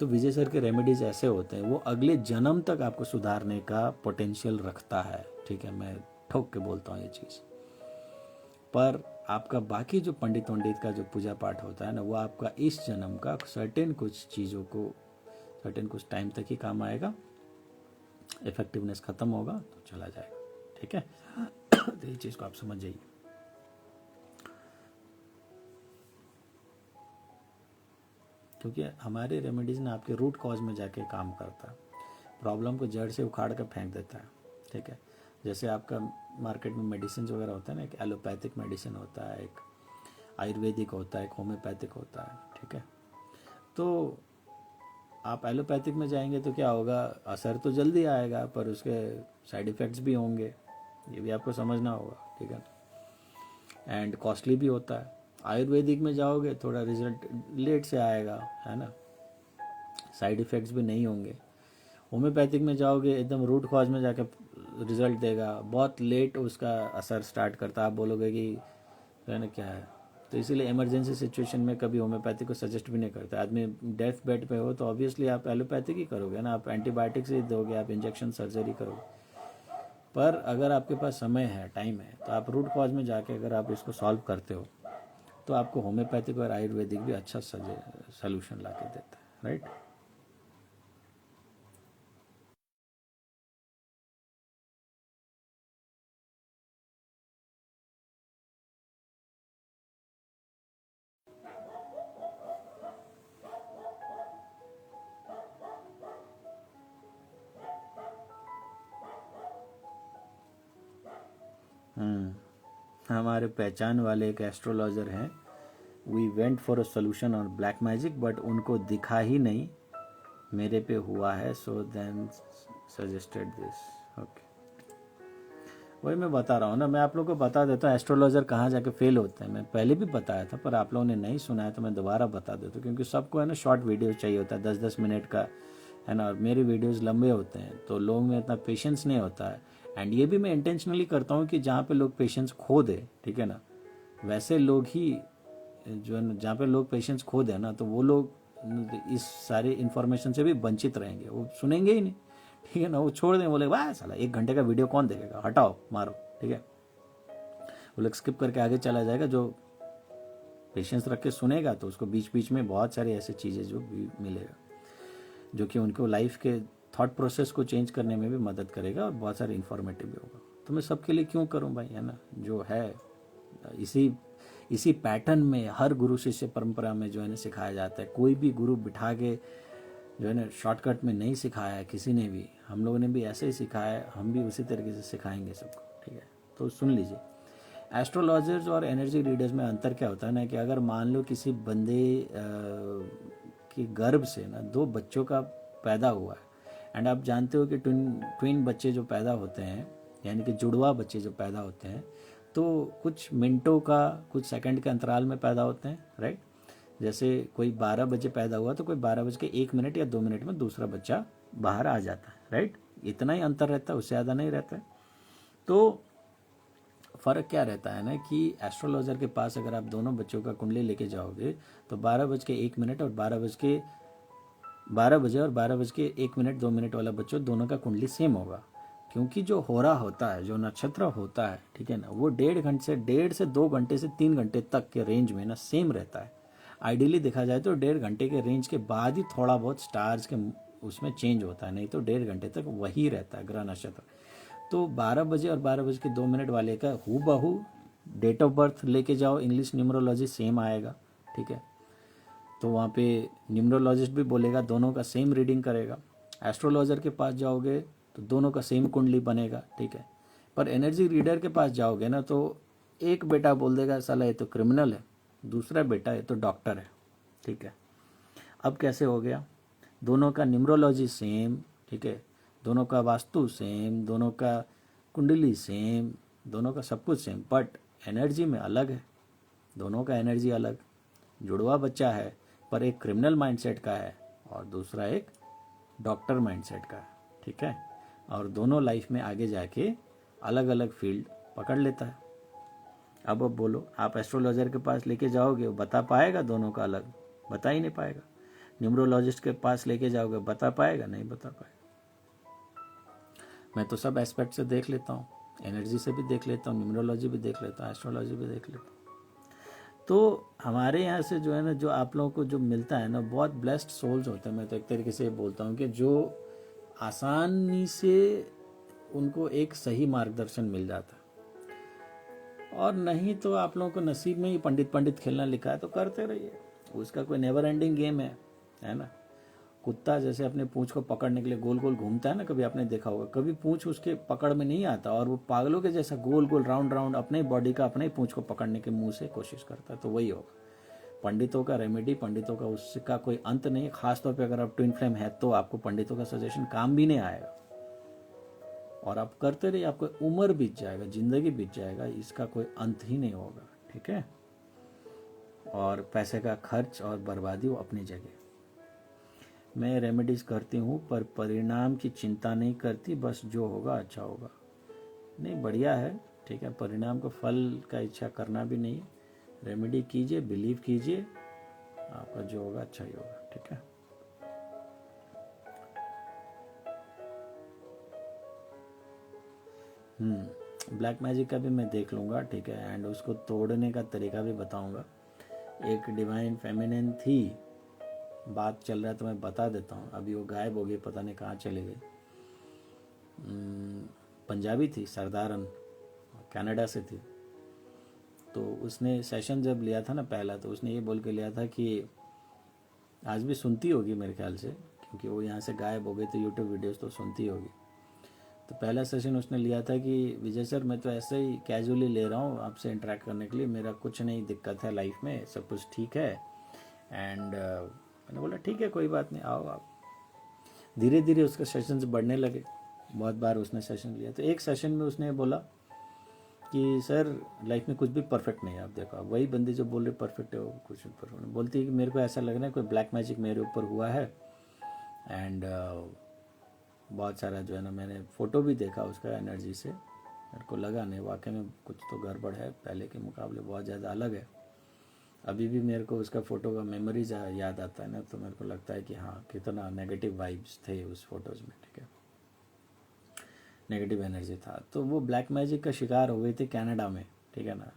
[SPEAKER 1] तो विजय सर के रेमेडीज ऐसे होते हैं, वो अगले जन्म तक आपको सुधारने का पोटेंशियल रखता है। ठीक है, मैं ठोक के बोलता हूँ ये चीज़। पर आपका बाकी जो पंडित वंडित का जो पूजा पाठ होता है ना, वो आपका इस जन्म का सर्टेन कुछ चीज़ों को सर्टेन कुछ टाइम तक ही काम आएगा, इफेक्टिवनेस खत्म होगा तो चला जाएगा। ठीक है, तो ये चीज़ को आप समझ जाइए। क्योंकि हमारे रेमेडीज ना आपके रूट कॉज में जाके काम करता है, प्रॉब्लम को जड़ से उखाड़ कर फेंक देता है। ठीक है, जैसे आपका मार्केट में मेडिसिन वगैरह होता है ना, एक एलोपैथिक मेडिसिन होता है, एक आयुर्वेदिक होता है, एक होम्योपैथिक होता है। ठीक है, तो आप एलोपैथिक में जाएंगे तो क्या होगा, असर तो जल्दी आएगा पर उसके साइड इफ़ेक्ट्स भी होंगे, ये भी आपको समझना होगा। ठीक है, एंड कॉस्टली भी होता है। आयुर्वेदिक में जाओगे थोड़ा रिजल्ट लेट से आएगा, है ना, साइड इफ़ेक्ट्स भी नहीं होंगे। होम्योपैथिक में जाओगे एकदम रूट कॉज में जाके रिजल्ट देगा, बहुत लेट उसका असर स्टार्ट करता है। आप बोलोगे कि है ना क्या है, तो इसीलिए इमरजेंसी सिचुएशन में कभी होम्योपैथिक को सजेस्ट भी नहीं करते। आदमी डेथ बेड पे हो तो ऑब्वियसली आप एलोपैथिक ही करोगे ना, आप एंटीबायोटिक्स ही दोगे, आप इंजेक्शन सर्जरी करोगे। पर अगर आपके पास समय है, टाइम है, तो आप रूट कॉज में जाके अगर आप इसको सॉल्व करते हो तो आपको होम्योपैथिक और आयुर्वेदिक भी अच्छा सोल्यूशन ला के देता है। राइट, हमारे पहचान वाले एक एस्ट्रोलॉजर हैं, we went for a solution on black magic, but उनको दिखा ही नहीं, मेरे पे हुआ है, so then suggested this. Okay, वही मैं बता रहा हूँ ना, मैं आप लोगों को बता देता हूँ एस्ट्रोलॉजर कहाँ जाके फेल होते हैं। मैं पहले भी बताया था पर आप लोगों ने नहीं सुना है, तो मैं दोबारा बता देता हूँ, क्योंकि सबको है ना शॉर्ट वीडियो चाहिए होता है, 10-10 मिनट का, है ना, और मेरे वीडियोज़ लंबे होते हैं तो लोगों में इतना पेशेंस नहीं होता है। एंड ये भी मैं इंटेंशनली करता हूँ कि जहाँ पे लोग पेशेंस खो दे, ठीक है ना, वैसे लोग ही जो है ना, जहाँ पे लोग पेशेंस खो दे ना, तो वो लोग इस सारे इन्फॉर्मेशन से भी वंचित रहेंगे, वो सुनेंगे ही नहीं। ठीक है ना, वो छोड़ दें, बोले वाह साला 1 घंटे का वीडियो कौन देखेगा, हटाओ मारो। ठीक है, वो लोग स्किप करके आगे चला जाएगा। जो पेशेंस रख के सुनेगा तो उसको बीच बीच में बहुत सारी ऐसी चीज़ें जो भी मिलेगा, जो कि उनको लाइफ के थॉट प्रोसेस को चेंज करने में भी मदद करेगा और बहुत सारे इन्फॉर्मेटिव भी होगा। तो मैं सबके लिए क्यों करूं भाई, है ना, जो है इसी पैटर्न में हर गुरु शिष्य परंपरा में जो है ना सिखाया जाता है। कोई भी गुरु बिठा के जो है ना शॉर्टकट में नहीं सिखाया है किसी ने भी, हम लोगों ने भी ऐसे ही सिखाया है, हम भी उसी तरीके से सिखाएंगे सबको। ठीक है, तो सुन लीजिए, एस्ट्रोलॉजर्स और एनर्जी रीडर्स में अंतर क्या होता है ना, कि अगर मान लो किसी बंदे के गर्भ से ना 2 बच्चों का पैदा हुआ है, एंड आप जानते हो कि ट्विन बच्चे जो पैदा होते हैं, यानी कि जुड़वा बच्चे जो पैदा होते हैं, तो कुछ मिनटों का, कुछ सेकंड के अंतराल में पैदा होते हैं। राइट, जैसे कोई 12 बजे पैदा हुआ तो कोई 12 बज के 1 मिनट या 2 मिनट में दूसरा बच्चा बाहर आ जाता है, राइट। इतना ही अंतर रहता है, उससे ज़्यादा नहीं रहता है। तो फ़र्क क्या रहता है ना कि एस्ट्रोलॉजर के पास अगर आप दोनों बच्चों का कुंडली लेके जाओगे तो 12 बज के 1 मिनट और 12 बजे और 12 बज के 1 मिनट 2 मिनट वाला बच्चों दोनों का कुंडली सेम होगा, क्योंकि जो होरा होता है, जो नक्षत्र होता है, ठीक है ना, वो 1.5 से 2 घंटे से 3 घंटे तक के रेंज में ना सेम रहता है। आइडियली देखा जाए तो 1.5 घंटे के रेंज के बाद ही थोड़ा बहुत स्टार्स के उसमें चेंज होता है, नहीं तो 1.5 घंटे तक वही रहता है ग्रह नक्षत्र। तो 12 बजे और 12 बज के 2 मिनट वाले का हु बहू डेट ऑफ बर्थ लेके जाओ, इंग्लिश न्यूमरोलॉजी सेम आएगा, ठीक है। तो वहाँ पे न्यूमरोलॉजिस्ट भी बोलेगा, दोनों का सेम रीडिंग करेगा। एस्ट्रोलॉजर के पास जाओगे तो दोनों का सेम कुंडली बनेगा, ठीक है। पर एनर्जी रीडर के पास जाओगे ना तो एक बेटा बोल देगा साला ये तो क्रिमिनल है, दूसरा बेटा ये तो डॉक्टर है, ठीक है। अब कैसे हो गया, दोनों का न्यूमरोलॉजी सेम, ठीक है, दोनों का वास्तु सेम, दोनों का कुंडली सेम, दोनों का सब कुछ सेम, बट एनर्जी में अलग है, दोनों का एनर्जी अलग। जुड़वा बच्चा है पर एक क्रिमिनल माइंडसेट का है और दूसरा एक डॉक्टर माइंडसेट का है, ठीक है। और दोनों लाइफ में आगे जाके अलग अलग फील्ड पकड़ लेता है। अब बोलो, आप एस्ट्रोलॉजर के पास लेके जाओगे, वो बता पाएगा दोनों का अलग? बता ही नहीं पाएगा। न्यूमरोलॉजिस्ट के पास लेके जाओगे, बता पाएगा? नहीं बता पाएगा। मैं तो सब एस्पेक्ट से देख लेता हूँ, एनर्जी से भी देख लेता हूँ, न्यूमरोलॉजी भी देख लेता हूँ, एस्ट्रोलॉजी भी देख लेता हूँ। तो हमारे यहाँ से जो है ना, जो आप लोगों को जो मिलता है ना, बहुत ब्लेस्ड सोल्स होते हैं। मैं तो एक तरीके से बोलता हूँ कि जो आसानी से उनको एक सही मार्गदर्शन मिल जाता है। और नहीं तो आप लोगों को नसीब में ही पंडित पंडित खेलना लिखा है तो करते रहिए, उसका कोई नेवर एंडिंग गेम है ना। कुत्ता जैसे अपने पूंछ को पकड़ने के लिए गोल गोल घूमता है ना, कभी आपने देखा होगा, कभी पूंछ उसके पकड़ में नहीं आता और वो पागलों के जैसा गोल गोल राउंड राउंड अपने बॉडी का अपने पूंछ को पकड़ने के मुंह से कोशिश करता है। तो वही होगा पंडितों का रेमेडी, पंडितों का उसका कोई अंत नहीं है। खासतौर पर अगर आप ट्विन फ्लेम है तो आपको पंडितों का सजेशन काम भी नहीं आएगा, और आप करते रहिए, आपको उम्र बीत जाएगा, जिंदगी बीत जाएगा, इसका कोई अंत ही नहीं होगा, ठीक है। और पैसे का खर्च और बर्बादी वो अपनी जगह। मैं रेमेडीज करती हूँ पर परिणाम की चिंता नहीं करती, बस जो होगा अच्छा होगा। नहीं, बढ़िया है, ठीक है। परिणाम को फल का इच्छा करना भी नहीं, रेमेडी कीजिए, बिलीव कीजिए, आपका जो होगा अच्छा ही होगा, ठीक है। ब्लैक मैजिक का भी मैं देख लूँगा, ठीक है, एंड उसको तोड़ने का तरीका भी बताऊँगा। एक डिवाइन फेमिनिन थी, बात चल रहा है तो मैं बता देता हूँ, अभी वो गायब हो गई, पता नहीं कहाँ चली गई। पंजाबी थी, सरदारन, कनाडा से थी। तो उसने सेशन जब लिया था ना पहला, तो उसने ये बोल के लिया था कि आज भी सुनती होगी मेरे ख्याल से, क्योंकि वो यहाँ से गायब हो गई तो यूट्यूब वीडियोस तो सुनती होगी। तो पहला सेशन उसने लिया था कि विजय सर, मैं तो ऐसे ही कैजुअली ले रहा हूँ आपसे इंटरेक्ट करने के लिए, मेरा कुछ नहीं दिक्कत है लाइफ में, सब कुछ ठीक है। एंड मैंने बोला ठीक है, कोई बात नहीं, आओ आप। धीरे धीरे उसका सेशंस बढ़ने लगे, बहुत बार उसने सेशन लिया। तो एक सेशन में उसने बोला कि सर लाइफ में कुछ भी परफेक्ट नहीं है। आप देखो, वही बंदी जो बोल रही परफेक्ट है, वो कुछ भी परफेक्ट नहीं बोलती है कि मेरे को ऐसा लग रहा है कोई ब्लैक मैजिक मेरे ऊपर हुआ है। एंड बहुत सारा जो है ना, मैंने फ़ोटो भी देखा उसका एनर्जी से, मेरे को लगा नहीं, वाकई में कुछ तो गड़बड़ है, पहले के मुकाबले बहुत ज़्यादा अलग है। अभी भी मेरे को उसका फ़ोटो का मेमोरीज याद आता है ना, तो मेरे को लगता है कि हाँ, कितना नेगेटिव वाइब्स थे उस फोटोज़ में, ठीक है, नेगेटिव एनर्जी था। तो वो ब्लैक मैजिक का शिकार हो गई थी कनाडा में, ठीक है ना।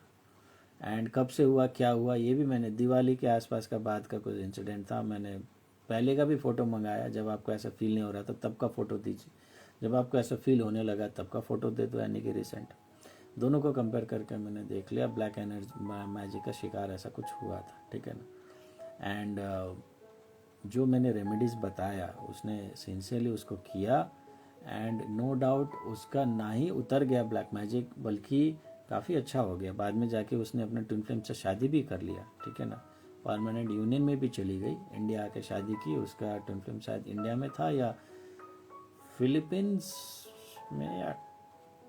[SPEAKER 1] एंड कब से हुआ, क्या हुआ, ये भी मैंने दिवाली के आसपास का बाद का कुछ इंसिडेंट था। मैंने पहले का भी फ़ोटो मंगाया, जब आपको ऐसा फील नहीं हो रहा था तब का फ़ोटो दीजिए, जब आपको ऐसा फील होने लगा तब का फ़ोटो दे दो, यानी कि रिसेंट। दोनों को कंपेयर करके मैंने देख लिया, ब्लैक एनर्जी मैजिक का शिकार ऐसा कुछ हुआ था, ठीक है ना। एंड जो मैंने रेमेडीज़ बताया उसने सिंसियरली उसको किया, एंड नो डाउट उसका ना ही उतर गया ब्लैक मैजिक, बल्कि काफ़ी अच्छा हो गया। बाद में जाके उसने अपने ट्विन फ्लेम से शादी भी कर लिया, ठीक है ना, परमानेंट यूनियन में भी चली गई, इंडिया आके शादी की। उसका ट्विन फ्लेम शायद इंडिया में था या फिलीपींस में या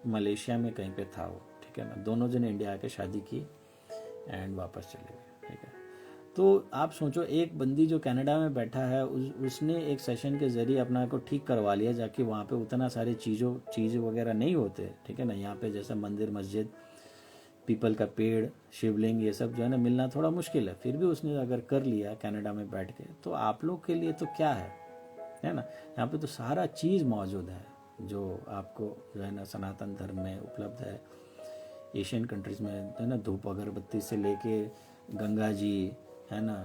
[SPEAKER 1] मलेशिया में कहीं पे था वो, ठीक है ना। दोनों जने इंडिया आके शादी की एंड वापस चले गए, ठीक है। तो आप सोचो, एक बंदी जो कनाडा में बैठा है उसने एक सेशन के ज़रिए अपना को ठीक करवा लिया, जाके वहाँ पे उतना सारे चीज़ वगैरह नहीं होते, ठीक है ना। यहाँ पे जैसे मंदिर, मस्जिद, पीपल का पेड़, शिवलिंग, ये सब जो है ना मिलना थोड़ा मुश्किल है, फिर भी उसने अगर कर लिया कनाडा में बैठ के, तो आप लोग के लिए तो क्या है ना। यहाँ पे तो सारा चीज़ मौजूद है जो आपको जो है ना सनातन धर्म में उपलब्ध है। एशियन कंट्रीज़ में है ना, धूप अगरबत्ती से लेके गंगा जी, है ना,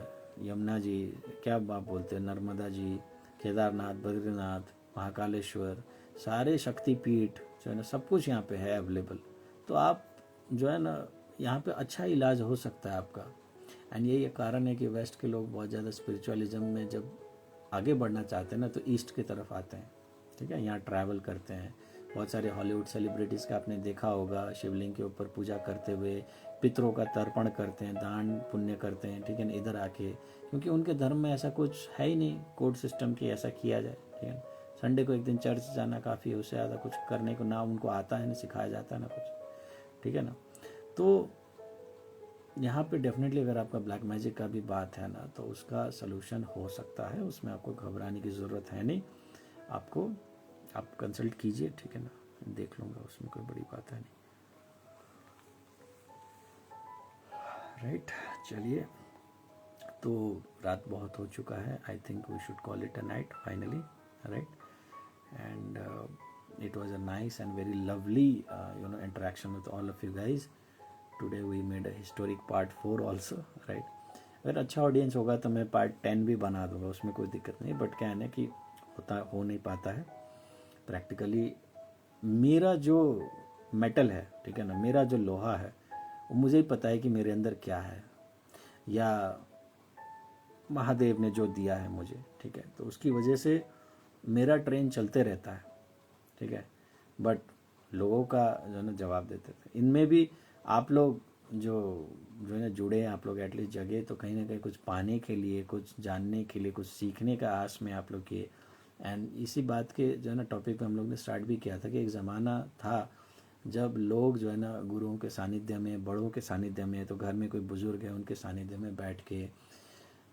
[SPEAKER 1] यमुना जी, क्या आप बोलते हैं, नर्मदा जी, केदारनाथ, बद्रीनाथ, महाकालेश्वर, सारे शक्तिपीठ जो है ना, सब कुछ यहाँ पे है अवेलेबल। तो आप जो है ना यहाँ पे अच्छा इलाज हो सकता है आपका। एंड यही कारण है कि वेस्ट के लोग बहुत ज़्यादा स्पिरिचुअलिज्म में जब आगे बढ़ना चाहते हैं ना, तो ईस्ट की तरफ आते हैं, ठीक है, यहाँ ट्रैवल करते हैं। बहुत सारे हॉलीवुड सेलिब्रिटीज़ का आपने देखा होगा, शिवलिंग के ऊपर पूजा करते हुए, पितरों का तर्पण करते हैं, दान पुण्य करते हैं, ठीक है ना, इधर आके, क्योंकि उनके धर्म में ऐसा कुछ है ही नहीं कोड सिस्टम कि ऐसा किया जाए, ठीक है। संडे को एक दिन चर्च जाना काफ़ी, उससे ज़्यादा कुछ करने को ना उनको आता है, ना सिखाया जाता है, ना कुछ, ठीक है ना। तो यहाँ पे डेफिनेटली अगर आपका ब्लैक मैजिक का भी बात है ना, तो उसका सलूशन हो सकता है, उसमें आपको घबराने की ज़रूरत है नहीं। आप कंसल्ट कीजिए, ठीक है ना, देख लूँगा, उसमें कोई बड़ी बात है नहीं। राइट, चलिए, तो रात बहुत हो चुका है, I think we should call it a night finally, right. And it was a nice and very lovely interaction with all of you guys. Today we made a historic part 4 also, right. अगर अच्छा ऑडियंस होगा तो मैं पार्ट 10 भी बना दूंगा, उसमें कोई दिक्कत नहीं। बट क्या है ना कि हो नहीं पाता है प्रैक्टिकली। मेरा जो मेटल है, ठीक है ना, मेरा जो लोहा है, वो मुझे ही पता है कि मेरे अंदर क्या है, या महादेव ने जो दिया है मुझे, ठीक है, तो उसकी वजह से मेरा ट्रेन चलते रहता है, ठीक है। बट लोगों का जो है ना जवाब देते थे, इनमें भी आप लोग जो है ना जुड़े हैं, आप लोग एटलीस्ट जगह तो कहीं ना कहीं कुछ पाने के लिए, कुछ जानने के लिए, कुछ सीखने का आस में आप लोग किए। एंड इसी बात के जो है ना टॉपिक पे हम लोग ने स्टार्ट भी किया था कि एक ज़माना था जब लोग जो है ना गुरुओं के सानिध्य में, बड़ों के सानिध्य में, तो घर में कोई बुजुर्ग है उनके सानिध्य में बैठ के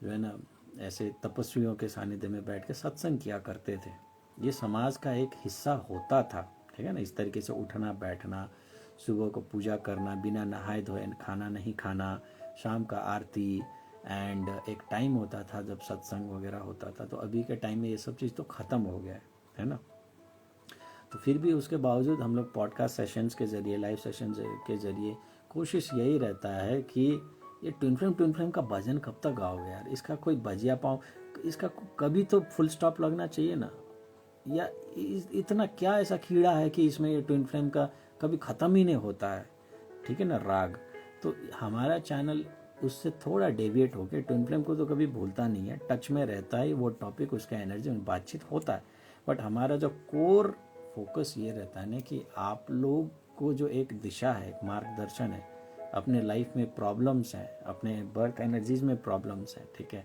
[SPEAKER 1] जो है ना, ऐसे तपस्वियों के सानिध्य में बैठ के सत्संग किया करते थे। ये समाज का एक हिस्सा होता था, ठीक है ना। इस तरीके से उठना बैठना, सुबह को पूजा करना, बिना नहाए धोए खाना नहीं खाना, शाम का आरती, एंड एक टाइम होता था जब सत्संग वगैरह होता था। तो अभी के टाइम में ये सब चीज़ तो ख़त्म हो गया है ना। तो फिर भी उसके बावजूद हम लोग पॉडकास्ट सेशंस के ज़रिए, लाइव सेशंस के ज़रिए कोशिश यही रहता है कि ये ट्विन फ्लेम का भजन कब तक गाओगे यार, इसका कोई बजिया पाओ, इसका कभी तो फुल स्टॉप लगना चाहिए ना। या इतना क्या ऐसा कीड़ा है कि इसमें ये ट्विन फ्लेम का कभी ख़त्म ही नहीं होता है, ठीक है ना, राग। तो हमारा चैनल उससे थोड़ा डेविएट होकर ट्विन फ्लेम को तो कभी भूलता नहीं है, टच में रहता है, वो टॉपिक, उसका एनर्जी में बातचीत होता है। बट हमारा जो कोर फोकस ये रहता है ना कि आप लोग को जो एक दिशा है, एक मार्गदर्शन है, अपने लाइफ में प्रॉब्लम्स हैं, अपने बर्थ एनर्जीज में प्रॉब्लम्स हैं, ठीक है,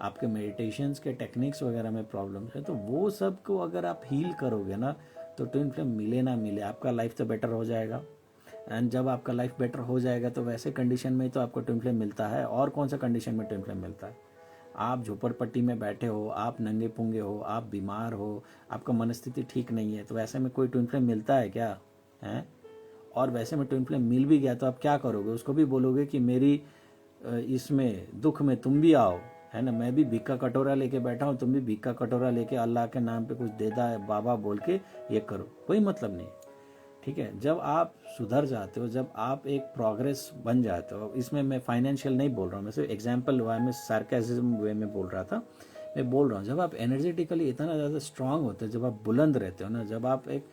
[SPEAKER 1] आपके मेडिटेशंस के टेक्निक्स वगैरह में प्रॉब्लम्स है, तो वो सब को अगर आप हील करोगे ना, तो ट्विन फ्लेम मिले ना मिले आपका लाइफ तो बेटर हो जाएगा। एंड जब आपका लाइफ बेटर हो जाएगा तो वैसे कंडीशन में तो आपको ट्विन फ्लेम मिलता है। और कौन सा कंडीशन में ट्विन फ्लेम मिलता है? आप झोपड़पट्टी में बैठे हो, आप नंगे पुंगे हो, आप बीमार हो, आपका मनस्थिति ठीक नहीं है, तो ऐसे में कोई ट्विन फ्लेम मिलता है क्या है? और वैसे में ट्विन फ्लेम मिल भी गया तो आप क्या करोगे? उसको भी बोलोगे कि मेरी इसमें दुख में तुम भी आओ, है ना, मैं भी भीख का कटोरा लेके बैठा हूँ, तुम भी भीख का कटोरा लेके अल्लाह के नाम पे कुछ दे दा है बाबा बोल के ये करो, कोई मतलब नहीं, ठीक है। जब आप सुधर जाते हो, जब आप एक प्रोग्रेस बन जाते हो, इसमें मैं फाइनेंशियल नहीं बोल रहा हूँ, मैं सिर्फ एग्जाम्पल हुआ, मैं सार्केसिज्म वे में बोल रहा था, मैं बोल रहा हूँ जब आप एनर्जेटिकली इतना ज़्यादा स्ट्रांग होते हो, जब आप बुलंद रहते हो ना, जब आप एक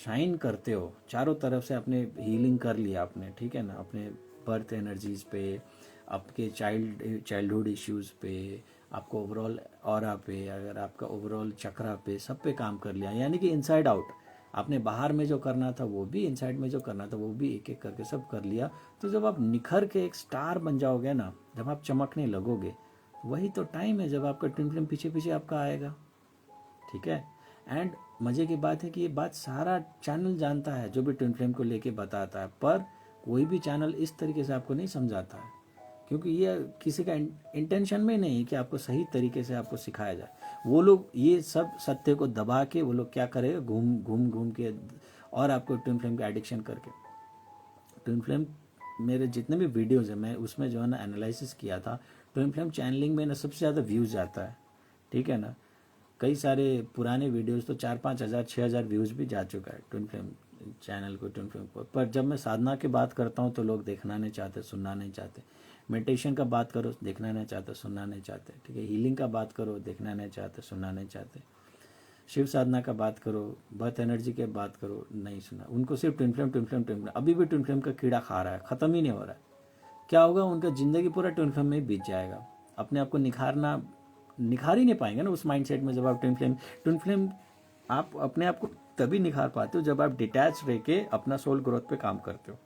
[SPEAKER 1] शाइन करते हो, चारों तरफ से अपने हीलिंग कर लिया आपने, ठीक है ना, अपने बर्थ एनर्जीज पे, आपके चाइल्डहुड इश्यूज़ पे, आपको ओवरऑल ऑरा पे, अगर आपका ओवरऑल चक्रा पे, सब पे काम कर लिया, यानी कि इनसाइड आउट। आपने बाहर में जो करना था वो भी, इनसाइड में जो करना था वो भी, एक एक करके सब कर लिया। तो जब आप निखर के एक स्टार बन जाओगे ना, जब आप चमकने लगोगे, वही तो टाइम है जब आपका ट्विन फ्लेम पीछे पीछे आपका आएगा, ठीक है। एंड मज़े की बात है कि ये बात सारा चैनल जानता है जो भी ट्विन फ्लेम को लेके बताता है, पर कोई भी चैनल इस तरीके से आपको नहीं समझाता है, क्योंकि ये किसी का इंटेंशन में नहीं है कि आपको सही तरीके से आपको सिखाया जाए। वो लोग ये सब सत्य को दबा के वो लोग क्या करेगा, घूम घूम घूम के और आपको ट्विन फ्लेम का एडिक्शन करके। ट्विन फ्लेम मेरे जितने भी वीडियोस हैं मैं उसमें जो है ना एनालिसिस किया था, ट्विन फ्लेम चैनलिंग में ना सबसे ज़्यादा व्यूज़ आता है, ठीक है ना। कई सारे पुराने वीडियोस तो 4-5 हज़ार 6 हज़ार व्यूज़ भी जा चुका है ट्विन फ्लेम चैनल को, ट्विन फ्लेम पर जब मैं साधना की बात करता हूँ तो लोग देखना नहीं चाहते, सुनना नहीं चाहते। मेडिटेशन का बात करो, देखना नहीं चाहते, सुनना नहीं चाहते, ठीक है। हीलिंग का बात करो, देखना नहीं चाहते, सुनना नहीं चाहते। शिव साधना का बात करो, बर्थ एनर्जी के बात करो, नहीं सुना। उनको सिर्फ twin flame twin flame twin flame, अभी भी ट्विन फ्लेम का कीड़ा खा रहा है, ख़त्म ही नहीं हो रहा है। क्या होगा, उनका ज़िंदगी पूरा ट्विन फ्लेम में ही बीत जाएगा। अपने आप को निखार ही नहीं पाएंगे ना उस माइंडसेट में। जब आप ट्विन फ्लेम आप अपने आप को तभी निखार पाते हो जब आप डिटैच रह के अपना सोल ग्रोथ पे काम करते हो,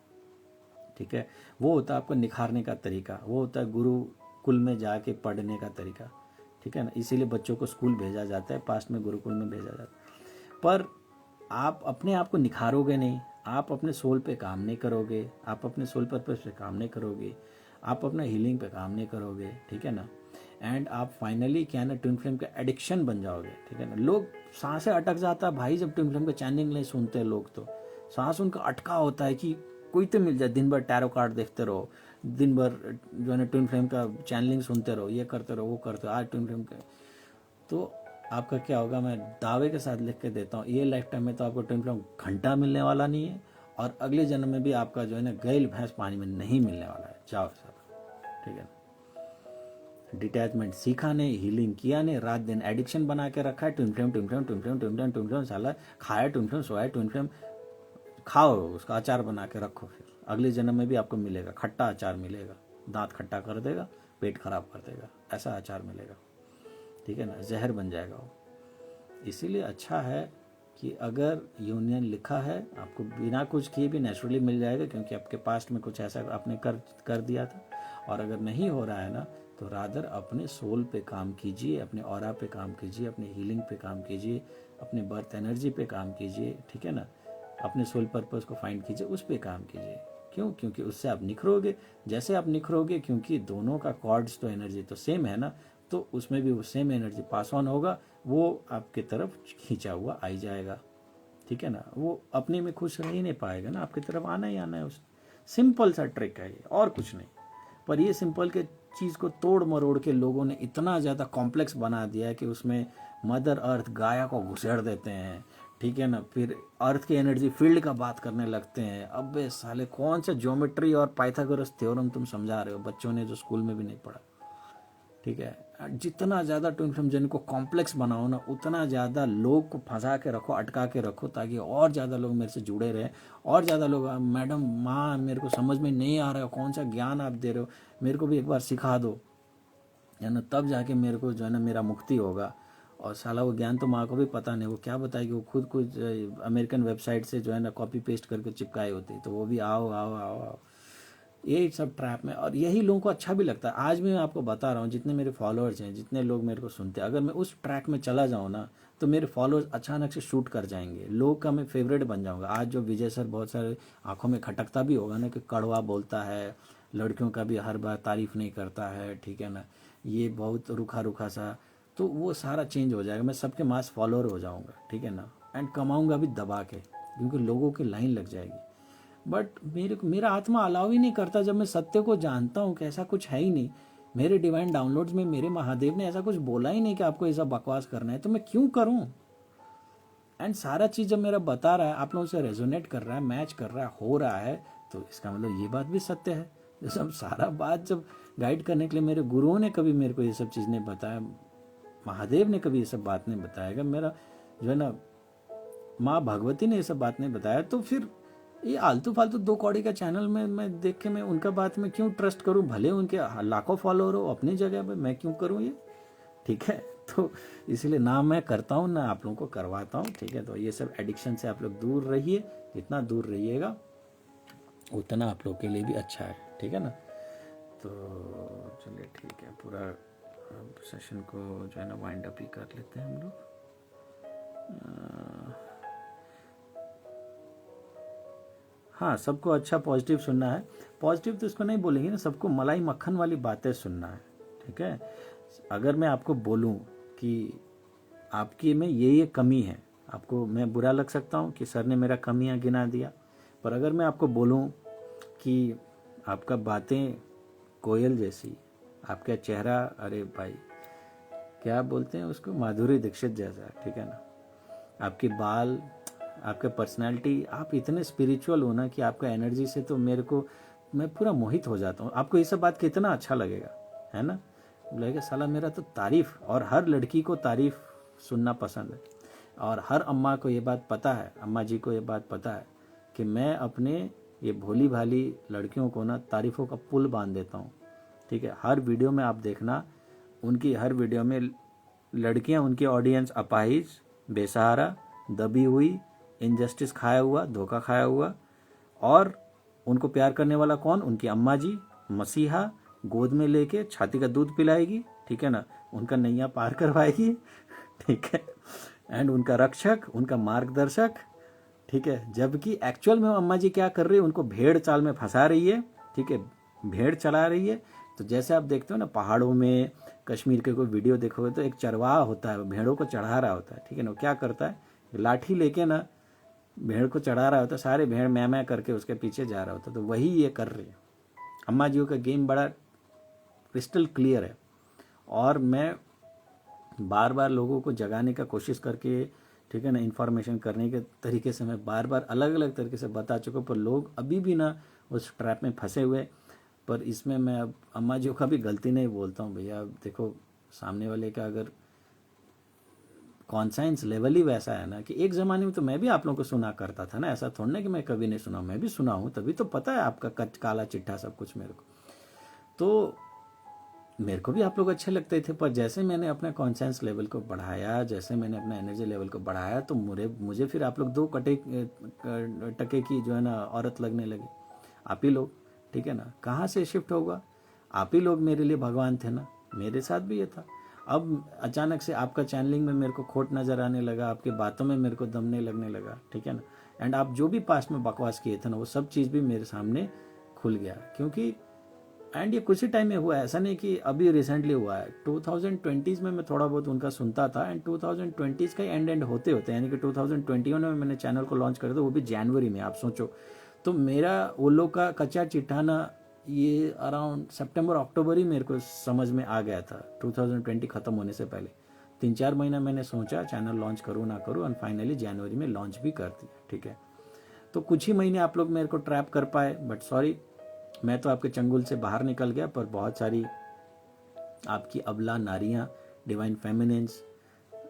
[SPEAKER 1] ठीक है। वो होता है आपको निखारने का तरीका, वो होता है गुरुकुल में जाके पढ़ने का तरीका, ठीक है ना। इसीलिए बच्चों को स्कूल भेजा जाता है, पास्ट में गुरुकुल में भेजा जाता है। पर आप अपने आप को निखारोगे नहीं, आप अपने सोल पे काम नहीं करोगे, आप अपने सोल पर्पस पे काम नहीं करोगे, आप अपना हीलिंग पे काम नहीं करोगे, ठीक है ना। एंड आप फाइनली क्या ना ट्विन फ्लेम का एडिक्शन बन जाओगे, ठीक है ना। लोग सांसें अटक जाता है भाई जब ट्विन फ्लेम का चैनिंग नहीं सुनते लोग, तो सांस उनका अटका होता है कि कोई तो मिल जाए। दिन भर टैरो कार्ड देखते रहो, दिन भर जो है ना ट्विन फ्लेम का चैनलिंग सुनते रहो, ये करते रहो, वो करते रहो, आज ट्विन फ्लेम का। तो आपका क्या होगा, मैं दावे के साथ लिख के देता हूँ, ये लाइफ टाइम में तो आपको ट्विन फ्लेम घंटा मिलने वाला नहीं है, और अगले जन्म में भी आपका जो है ना गैल भैंस पानी में नहीं मिलने वाला है। जाओ सर, ठीक है ना। डिटैचमेंट सीखा नहीं, हीलिंग किया नहीं, रात दिन एडिक्शन बना के रखा है, twin flame twin flame twin flame twin flame twin flame, साला खाया ट्विन फ्लेम, सोया ट्विन फ्लेम, खाओ उसका अचार बना के रखो, फिर अगले जन्म में भी आपको मिलेगा, खट्टा अचार मिलेगा, दांत खट्टा कर देगा, पेट खराब कर देगा, ऐसा अचार मिलेगा, ठीक है ना, जहर बन जाएगा वो। इसीलिए अच्छा है कि अगर यूनियन लिखा है आपको बिना कुछ किए भी नेचुरली मिल जाएगा, क्योंकि आपके पास्ट में कुछ ऐसा आपने कर दिया था। और अगर नहीं हो रहा है ना, तो रादर अपने सोल पे काम कीजिए, अपने ऑरा पे काम कीजिए, अपने हीलिंग पे काम कीजिए, अपने बर्थ एनर्जी पे काम कीजिए, ठीक है ना। अपने सोल पर्पस को फाइंड कीजिए, उस पे काम कीजिए। क्यों? क्योंकि उससे आप निखरोगे। जैसे आप निखरोगे, क्योंकि दोनों का कॉर्ड्स तो एनर्जी तो सेम है ना, तो उसमें भी वो सेम एनर्जी पास ऑन होगा, वो आपके तरफ खींचा हुआ आई जाएगा, ठीक है ना। वो अपने में खुश रह ही नहीं पाएगा ना, आपकी तरफ आना ही आना है उस। सिंपल सा ट्रिक है ये, और कुछ नहीं। पर ये सिंपल के चीज़ को तोड़ मरोड़ के लोगों ने इतना ज़्यादा कॉम्प्लेक्स बना दिया है कि उसमें मदर अर्थ गाया को घुसेड़ देते हैं, ठीक है ना। फिर अर्थ की एनर्जी फील्ड का बात करने लगते हैं। अबे साले, कौन सा ज्योमेट्री और पाइथागोरस थ्योरम तुम समझा रहे हो बच्चों ने जो स्कूल में भी नहीं पढ़ा, ठीक है। जितना ज़्यादा ट्विन फ्लेम जर्नी को कॉम्प्लेक्स बनाओ ना, उतना ज़्यादा लोग को फंसा के रखो, अटका के रखो, ताकि और ज़्यादा लोग मेरे से जुड़े रहें। और ज़्यादा लोग, मैडम माँ मेरे को समझ में नहीं आ रहा है, कौन सा ज्ञान आप दे रहे हो, मेरे को भी एक बार सिखा दो, है ना। तब जाके मेरे को जो है ना मेरा मुक्ति होगा। और साला वो ज्ञान तो माँ को भी पता नहीं, वो क्या बताएगी, वो खुद कुछ अमेरिकन वेबसाइट से जो है ना कॉपी पेस्ट करके चिपकाई होती, तो वो भी आओ आओ आओ आओ, यही सब ट्रैप में। और यही लोगों को अच्छा भी लगता है। आज भी मैं आपको बता रहा हूँ, जितने मेरे फॉलोअर्स हैं, जितने लोग मेरे को सुनते हैं, अगर मैं उस ट्रैक में चला जाऊँ ना, तो मेरे फॉलोअर्स अचानक से शूट कर जाएंगे, लोग का मैं फेवरेट बन जाऊँगा। आज जो विजय सर बहुत सारे आंखों में खटकता भी होगा ना कि कड़वा बोलता है, लड़कियों का भी हर बार तारीफ नहीं करता है, ठीक है ना, ये बहुत रूखा रूखा सा, तो वो सारा चेंज हो जाएगा। मैं सबके मास फॉलोअर हो जाऊँगा, ठीक है ना। एंड कमाऊँगा भी दबा के, क्योंकि लोगों की लाइन लग जाएगी। बट मेरा आत्मा अलाउ ही नहीं करता, जब मैं सत्य को जानता हूँ कि ऐसा कुछ है ही नहीं। मेरे डिवाइन डाउनलोड्स में मेरे महादेव ने ऐसा कुछ बोला ही नहीं कि आपको ऐसा बकवास करना है, तो मैं क्यों करूँ। एंड सारा चीज़ जब मेरा बता रहा है, आप लोगों से रेजोनेट कर रहा है, मैच कर रहा है, हो रहा है, तो इसका मतलब ये बात भी सत्य है। ये सब सारा बात जब गाइड करने के लिए मेरे गुरुओं ने कभी मेरे को ये सब चीज़ नहीं बताया, महादेव ने कभी ये सब बात नहीं बताया, मेरा जो है ना माँ भगवती ने ये सब बात नहीं बताया, तो फिर ये आलतू फालतू दो कौड़ी का चैनल में मैं देख के मैं उनका बात में क्यों ट्रस्ट करूं। भले उनके लाखों फॉलोअर हो अपनी जगह पे, मैं क्यों करूं ये, ठीक है। तो इसलिए ना मैं करता हूं, ना आप लोगों को करवाता हूं, ठीक है। तो ये सब एडिक्शन से आप लोग दूर रहिए, जितना दूर रहिएगा उतना आप लोग के लिए भी अच्छा है, ठीक है ना। तो चलिए ठीक है, पूरा सेशन को जो है ना वाइंड अप ही कर लेते हैं हम लोग। हाँ, सबको अच्छा पॉजिटिव सुनना है। पॉजिटिव तो इसको नहीं बोलेंगे ना, सबको मलाई मक्खन वाली बातें सुनना है, ठीक है। अगर मैं आपको बोलूं कि आपकी में ये कमी है, आपको मैं बुरा लग सकता हूँ कि सर ने मेरा कमियां गिना दिया, पर अगर मैं आपको बोलूं कि आपका बातें कोयल जैसी, आपका चेहरा अरे भाई क्या बोलते हैं उसको, माधुरी दीक्षित जैसा, ठीक है ना, आपके बाल, आपका पर्सनालिटी, आप इतने स्पिरिचुअल हो ना कि आपका एनर्जी से तो मेरे को, मैं पूरा मोहित हो जाता हूँ। आपको ये सब बात कितना अच्छा लगेगा, है ना, लगेगा साला मेरा तो तारीफ, और हर लड़की को तारीफ सुनना पसंद है, और हर अम्मा को ये बात पता है, अम्मा जी को ये बात पता है कि मैं अपने ये भोली भाली लड़कियों को ना तारीफ़ों का पुल बांध देता हूँ, ठीक है। हर वीडियो में आप देखना, उनकी हर वीडियो में लड़कियां, उनकी ऑडियंस अपाहिज, बेसहारा, दबी हुई, इनजस्टिस खाया हुआ, धोखा खाया हुआ, और उनको प्यार करने वाला कौन, उनकी अम्मा जी, मसीहा, गोद में लेके छाती का दूध पिलाएगी, ठीक है ना, उनका नैया पार करवाएगी, ठीक है, एंड उनका रक्षक, उनका मार्गदर्शक, ठीक है। जबकि एक्चुअल में अम्मा जी क्या कर रही है, उनको भेड़ चाल में फंसा रही है, ठीक है, भेड़ चला रही है। तो जैसे आप देखते हो ना पहाड़ों में, कश्मीर के कोई वीडियो देखोगे तो एक चरवाहा होता है, भेड़ों को चढ़ा रहा होता है, ठीक है ना, क्या करता है, लाठी लेके ना भेड़ को चढ़ा रहा होता है, सारे भेड़ मैं मैं करके उसके पीछे जा रहा होता है। तो वही ये कर रही है। अम्मा जी का गेम बड़ा क्रिस्टल क्लियर है, और मैं बार बार लोगों को जगाने का कोशिश करके, ठीक है ना, इन्फॉर्मेशन करने के तरीके से मैं बार बार अलग अलग तरीके से बता चुका हूँ, पर लोग अभी भी ना उस ट्रैप में फंसे हुए। पर इसमें मैं अब अम्मा जी का भी गलती नहीं बोलता हूँ, भैया देखो सामने वाले का अगर कॉन्साइंस लेवल ही वैसा है ना, कि एक ज़माने में तो मैं भी आप लोगों को सुना करता था ना, ऐसा थोड़ा ना कि मैं कभी नहीं सुना, मैं भी सुना हूँ, तभी तो पता है आपका काला चिट्ठा सब कुछ मेरे को। तो मेरे को भी आप लोग अच्छे लगते थे, पर जैसे मैंने अपने कॉन्सेंस लेवल को बढ़ाया, जैसे मैंने अपना एनर्जी लेवल को बढ़ाया, तो मुझे फिर आप लोग दो टके की जो है ना औरत लगने लगी, आप ही लोग, ठीक है ना। कहाँ से शिफ्ट होगा, आप ही लोग मेरे लिए भगवान थे ना, मेरे साथ भी ये था। अब अचानक से आपका चैनलिंग में मेरे को खोट नज़र आने लगा, आपकी बातों में मेरे को दम नहीं लगने लगा, ठीक है ना, एंड आप जो भी पास्ट में बकवास किए थे ना, वो सब चीज़ भी मेरे सामने खुल गया, क्योंकि एंड ये कुछ ही टाइम में हुआ है, ऐसा नहीं कि अभी रिसेंटली हुआ है। 2020s में मैं थोड़ा बहुत उनका सुनता था, एंड 2020s का एंड होते होते, यानी कि 2021 में मैंने चैनल को लॉन्च कर दिया, वो भी जनवरी में, आप सोचो। तो मेरा वो लोग का कच्चा चिट्ठा ना, ये अराउंड सितंबर अक्टूबर ही मेरे को समझ में आ गया था, 2020 ख़त्म होने से पहले। 3-4 महीना मैंने सोचा चैनल लॉन्च करूँ ना करूँ, एंड फाइनली जनवरी में लॉन्च भी कर दिया, ठीक है। तो कुछ ही महीने आप लोग मेरे को ट्रैप कर पाए, बट सॉरी, मैं तो आपके चंगुल से बाहर निकल गया, पर बहुत सारी आपकी अबला नारियां, डिवाइन फेमिनिन्स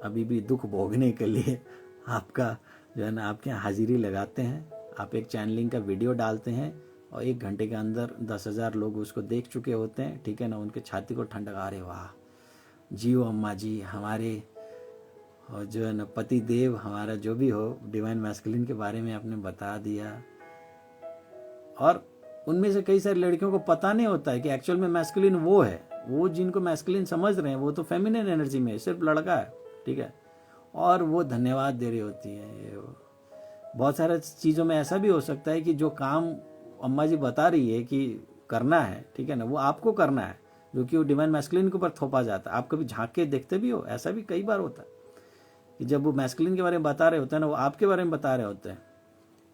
[SPEAKER 1] अभी भी दुख भोगने के लिए आपका जो है ना आपके यहाँ हाजिरी लगाते हैं। आप एक चैनलिंग का वीडियो डालते हैं और 1 घंटे के अंदर 10,000 लोग उसको देख चुके होते हैं, ठीक है ना, उनके छाती को ठंडक, अरे वाह जियो अम्मा जी हमारे, और जो है ना पति देव हमारा, जो भी हो, डिवाइन मैस्कुलिन के बारे में आपने बता दिया। और उनमें से कई सारी लड़कियों को पता नहीं होता है कि एक्चुअल में मैस्कुलिन वो है, वो जिनको मैस्कुलिन समझ रहे हैं वो तो फेमिनिन एनर्जी में सिर्फ लड़का है, ठीक है, और वो धन्यवाद दे रही होती है। ये बहुत सारे चीज़ों में ऐसा भी हो सकता है कि जो काम अम्मा जी बता रही है कि करना है, ठीक है ना, वो आपको करना है, जो कि वो डिवाइन मैस्कुलिन के ऊपर थोपा जाता है। आप कभी झांक के देखते भी हो, ऐसा भी कई बार होता है कि जब वो मैस्कुलिन के बारे में बता रहे होते हैं ना, वो आपके बारे में बता रहे होते हैं,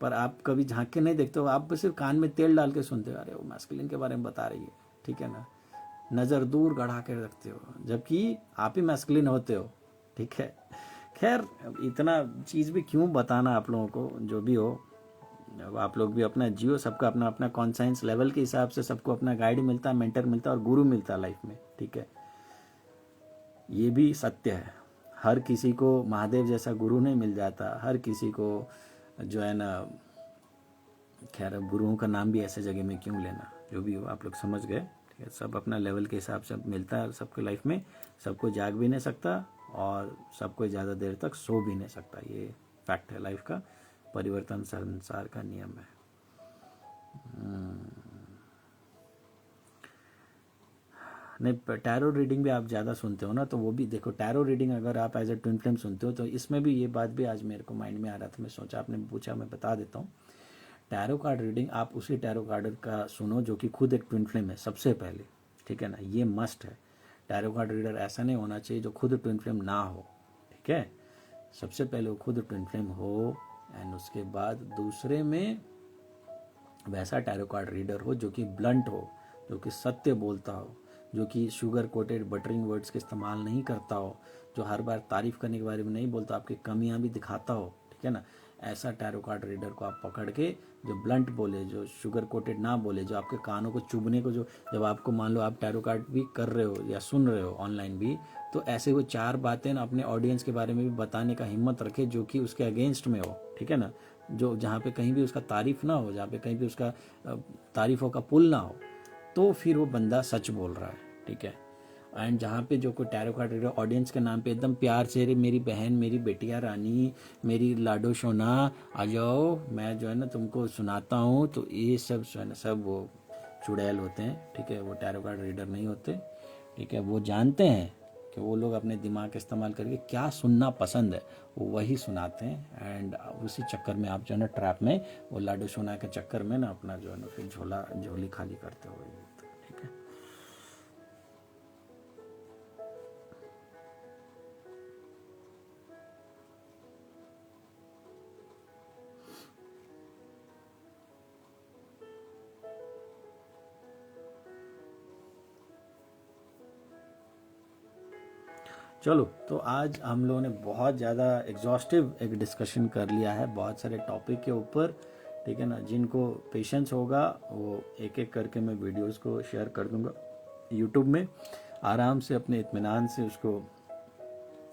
[SPEAKER 1] पर आप कभी झांक के नहीं देखते हो, आप सिर्फ कान में तेल डाल के सुनते हो, अरे वो मैस्कुलिन के बारे में बता रही है, ठीक है ना, नज़र दूर गड़ा के रखते हो, जबकि आप ही मैस्कुलिन होते हो, ठीक है। खैर इतना चीज़ भी क्यों बताना आप लोगों को, जो भी हो, अब आप लोग भी अपना जियो, सबका अपना अपना कॉन्साइंस लेवल के हिसाब से सबको अपना गाइड मिलता है, मेंटर मिलता है, और गुरु मिलता है लाइफ में, ठीक है। ये भी सत्य है, हर किसी को महादेव जैसा गुरु नहीं मिल जाता, हर किसी को जो है ना, खैर अब गुरुओं का नाम भी ऐसे जगह में क्यों लेना, जो भी हो आप लोग समझ गए, ठीक है। सब अपना लेवल के हिसाब से मिलता है सबके लाइफ में, सबको जाग भी नहीं सकता और सबको ज़्यादा देर तक सो भी नहीं सकता, ये फैक्ट है लाइफ का, परिवर्तन संसार का नियम है। नहीं, टैरो रीडिंग भी आप ज़्यादा सुनते हो ना, तो वो भी देखो, टैरो रीडिंग अगर आप एज ए ट्विन फ्लेम सुनते हो तो इसमें भी ये बात भी आज मेरे को माइंड में आ रहा था, मैं सोचा आपने पूछा मैं बता देता हूँ। टैरो कार्ड रीडिंग आप उसी टैरो कार्ड का सुनो जो कि खुद एक ट्विन फ्लेम है सबसे पहले, ठीक है ना, ये मस्ट है। टैरो कार्ड रीडर ऐसा नहीं होना चाहिए जो खुद ट्विन फ्लेम ना हो, ठीक है। सबसे पहले वो खुद ट्विन फ्लेम हो, एंड उसके बाद दूसरे में वैसा टैरो कार्ड रीडर हो जो कि ब्लंट हो, जो कि सत्य बोलता हो, जो कि शुगर कोटेड बटरिंग वर्ड्स के इस्तेमाल नहीं करता हो, जो हर बार तारीफ करने के बारे में नहीं बोलता, आपकी कमियां भी दिखाता हो, ठीक है ना। ऐसा टैरो कार्ड रीडर को आप पकड़ के जो ब्लंट बोले, जो शुगर कोटेड ना बोले, जो आपके कानों को चुभने को, जो जब आपको मान लो आप टैरो कार्ड भी कर रहे हो या सुन रहे हो ऑनलाइन भी, तो ऐसे वो 4 बातें ना अपने ऑडियंस के बारे में भी बताने का हिम्मत रखे जो कि उसके अगेंस्ट में हो, ठीक है ना। जो जहाँ पे कहीं भी उसका तारीफ ना हो, जहाँ पे कहीं भी उसका तारीफों का पुल ना हो, तो फिर वो बंदा सच बोल रहा है, ठीक है। एंड जहाँ पे जो कोई टैरो कार्ड रीडर ऑडियंस के नाम पे एकदम प्यार से, रे मेरी बहन, मेरी बेटिया रानी, मेरी लाडो सोना, आ जाओ, मैं जो है ना तुमको सुनाता हूँ, तो ये सब जो है ना सब वो चुड़ैल होते हैं, ठीक है। वो टैरो कार्ड रीडर नहीं होते, ठीक है। वो जानते हैं कि वो लोग अपने दिमाग का इस्तेमाल करके क्या सुनना पसंद है वो वही सुनाते हैं, एंड उसी चक्कर में आप जो है ना ट्रैप में, वो लाडो सोना के चक्कर में ना अपना जो है ना फिर झोली खाली करते हो, ठीक है। चलो, तो आज हम लोगों ने बहुत ज़्यादा एग्जॉस्टिव एक डिस्कशन कर लिया है बहुत सारे टॉपिक के ऊपर, ठीक है ना। जिनको पेशेंस होगा वो एक एक करके मैं वीडियोस को शेयर कर दूंगा यूट्यूब में, आराम से अपने इत्मीनान से उसको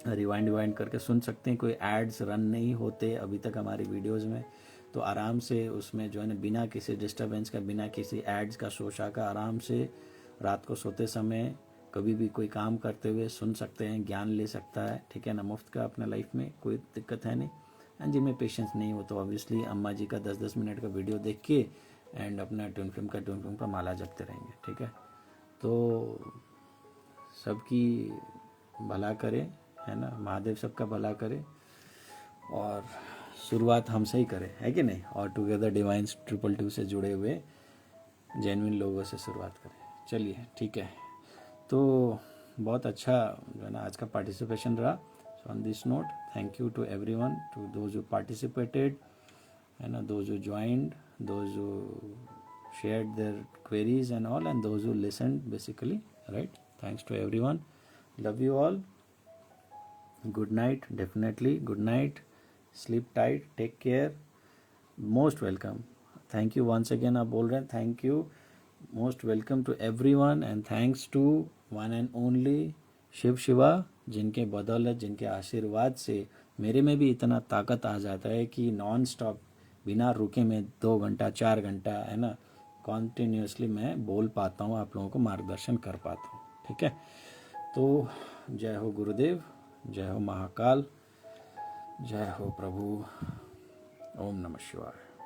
[SPEAKER 1] रिवाइंड करके सुन सकते हैं। कोई एड्स रन नहीं होते अभी तक हमारी वीडियोस में, तो आराम से उसमें जो है ना बिना किसी डिस्टरबेंस का, बिना किसी एड्स का, शोशा का, आराम से रात को सोते समय, कभी भी कोई काम करते हुए सुन सकते हैं, ज्ञान ले सकता है, ठीक है ना, मुफ्त का अपना लाइफ में, कोई दिक्कत है नहीं। एंड जिनमें पेशेंस नहीं हो तो ऑब्वियसली अम्मा जी का 10-10 मिनट का वीडियो देख के एंड अपना ट्विन फ्लेम का माला जपते रहेंगे, ठीक है। तो सबकी भला करे, है ना, महादेव सबका भला करे, और शुरुआत हमसे ही करें, है कि नहीं, और टुगेदर डिवाइन्स 222 से जुड़े हुए जेन्युइन लोगों से शुरुआत करें। चलिए, ठीक है। तो बहुत अच्छा जो है ना आज का पार्टिसिपेशन रहा। So on this note, thank you to everyone, to those who participated, है ना, those who joined, those who shared their queries and all, and those who listened basically, right? Thanks to everyone. Love you all. Good night, definitely good night. Sleep tight, take care. Most welcome. Thank you once again. आप बोल रहे हैं thank you, most welcome to everyone, and thanks to one and only Shiv Shiva, जिनके बदौलत, जिनके आशीर्वाद से मेरे में भी इतना ताकत आ जाता है कि नॉन स्टॉप बिना रुके मैं 2 घंटा 4 घंटा, है ना, कॉन्टिन्यूसली मैं बोल पाता हूँ, आप लोगों को मार्गदर्शन कर पाता हूँ, ठीक है। तो जय हो गुरुदेव, जय हो महाकाल, जय हो प्रभु, ओम नमः शिवाय।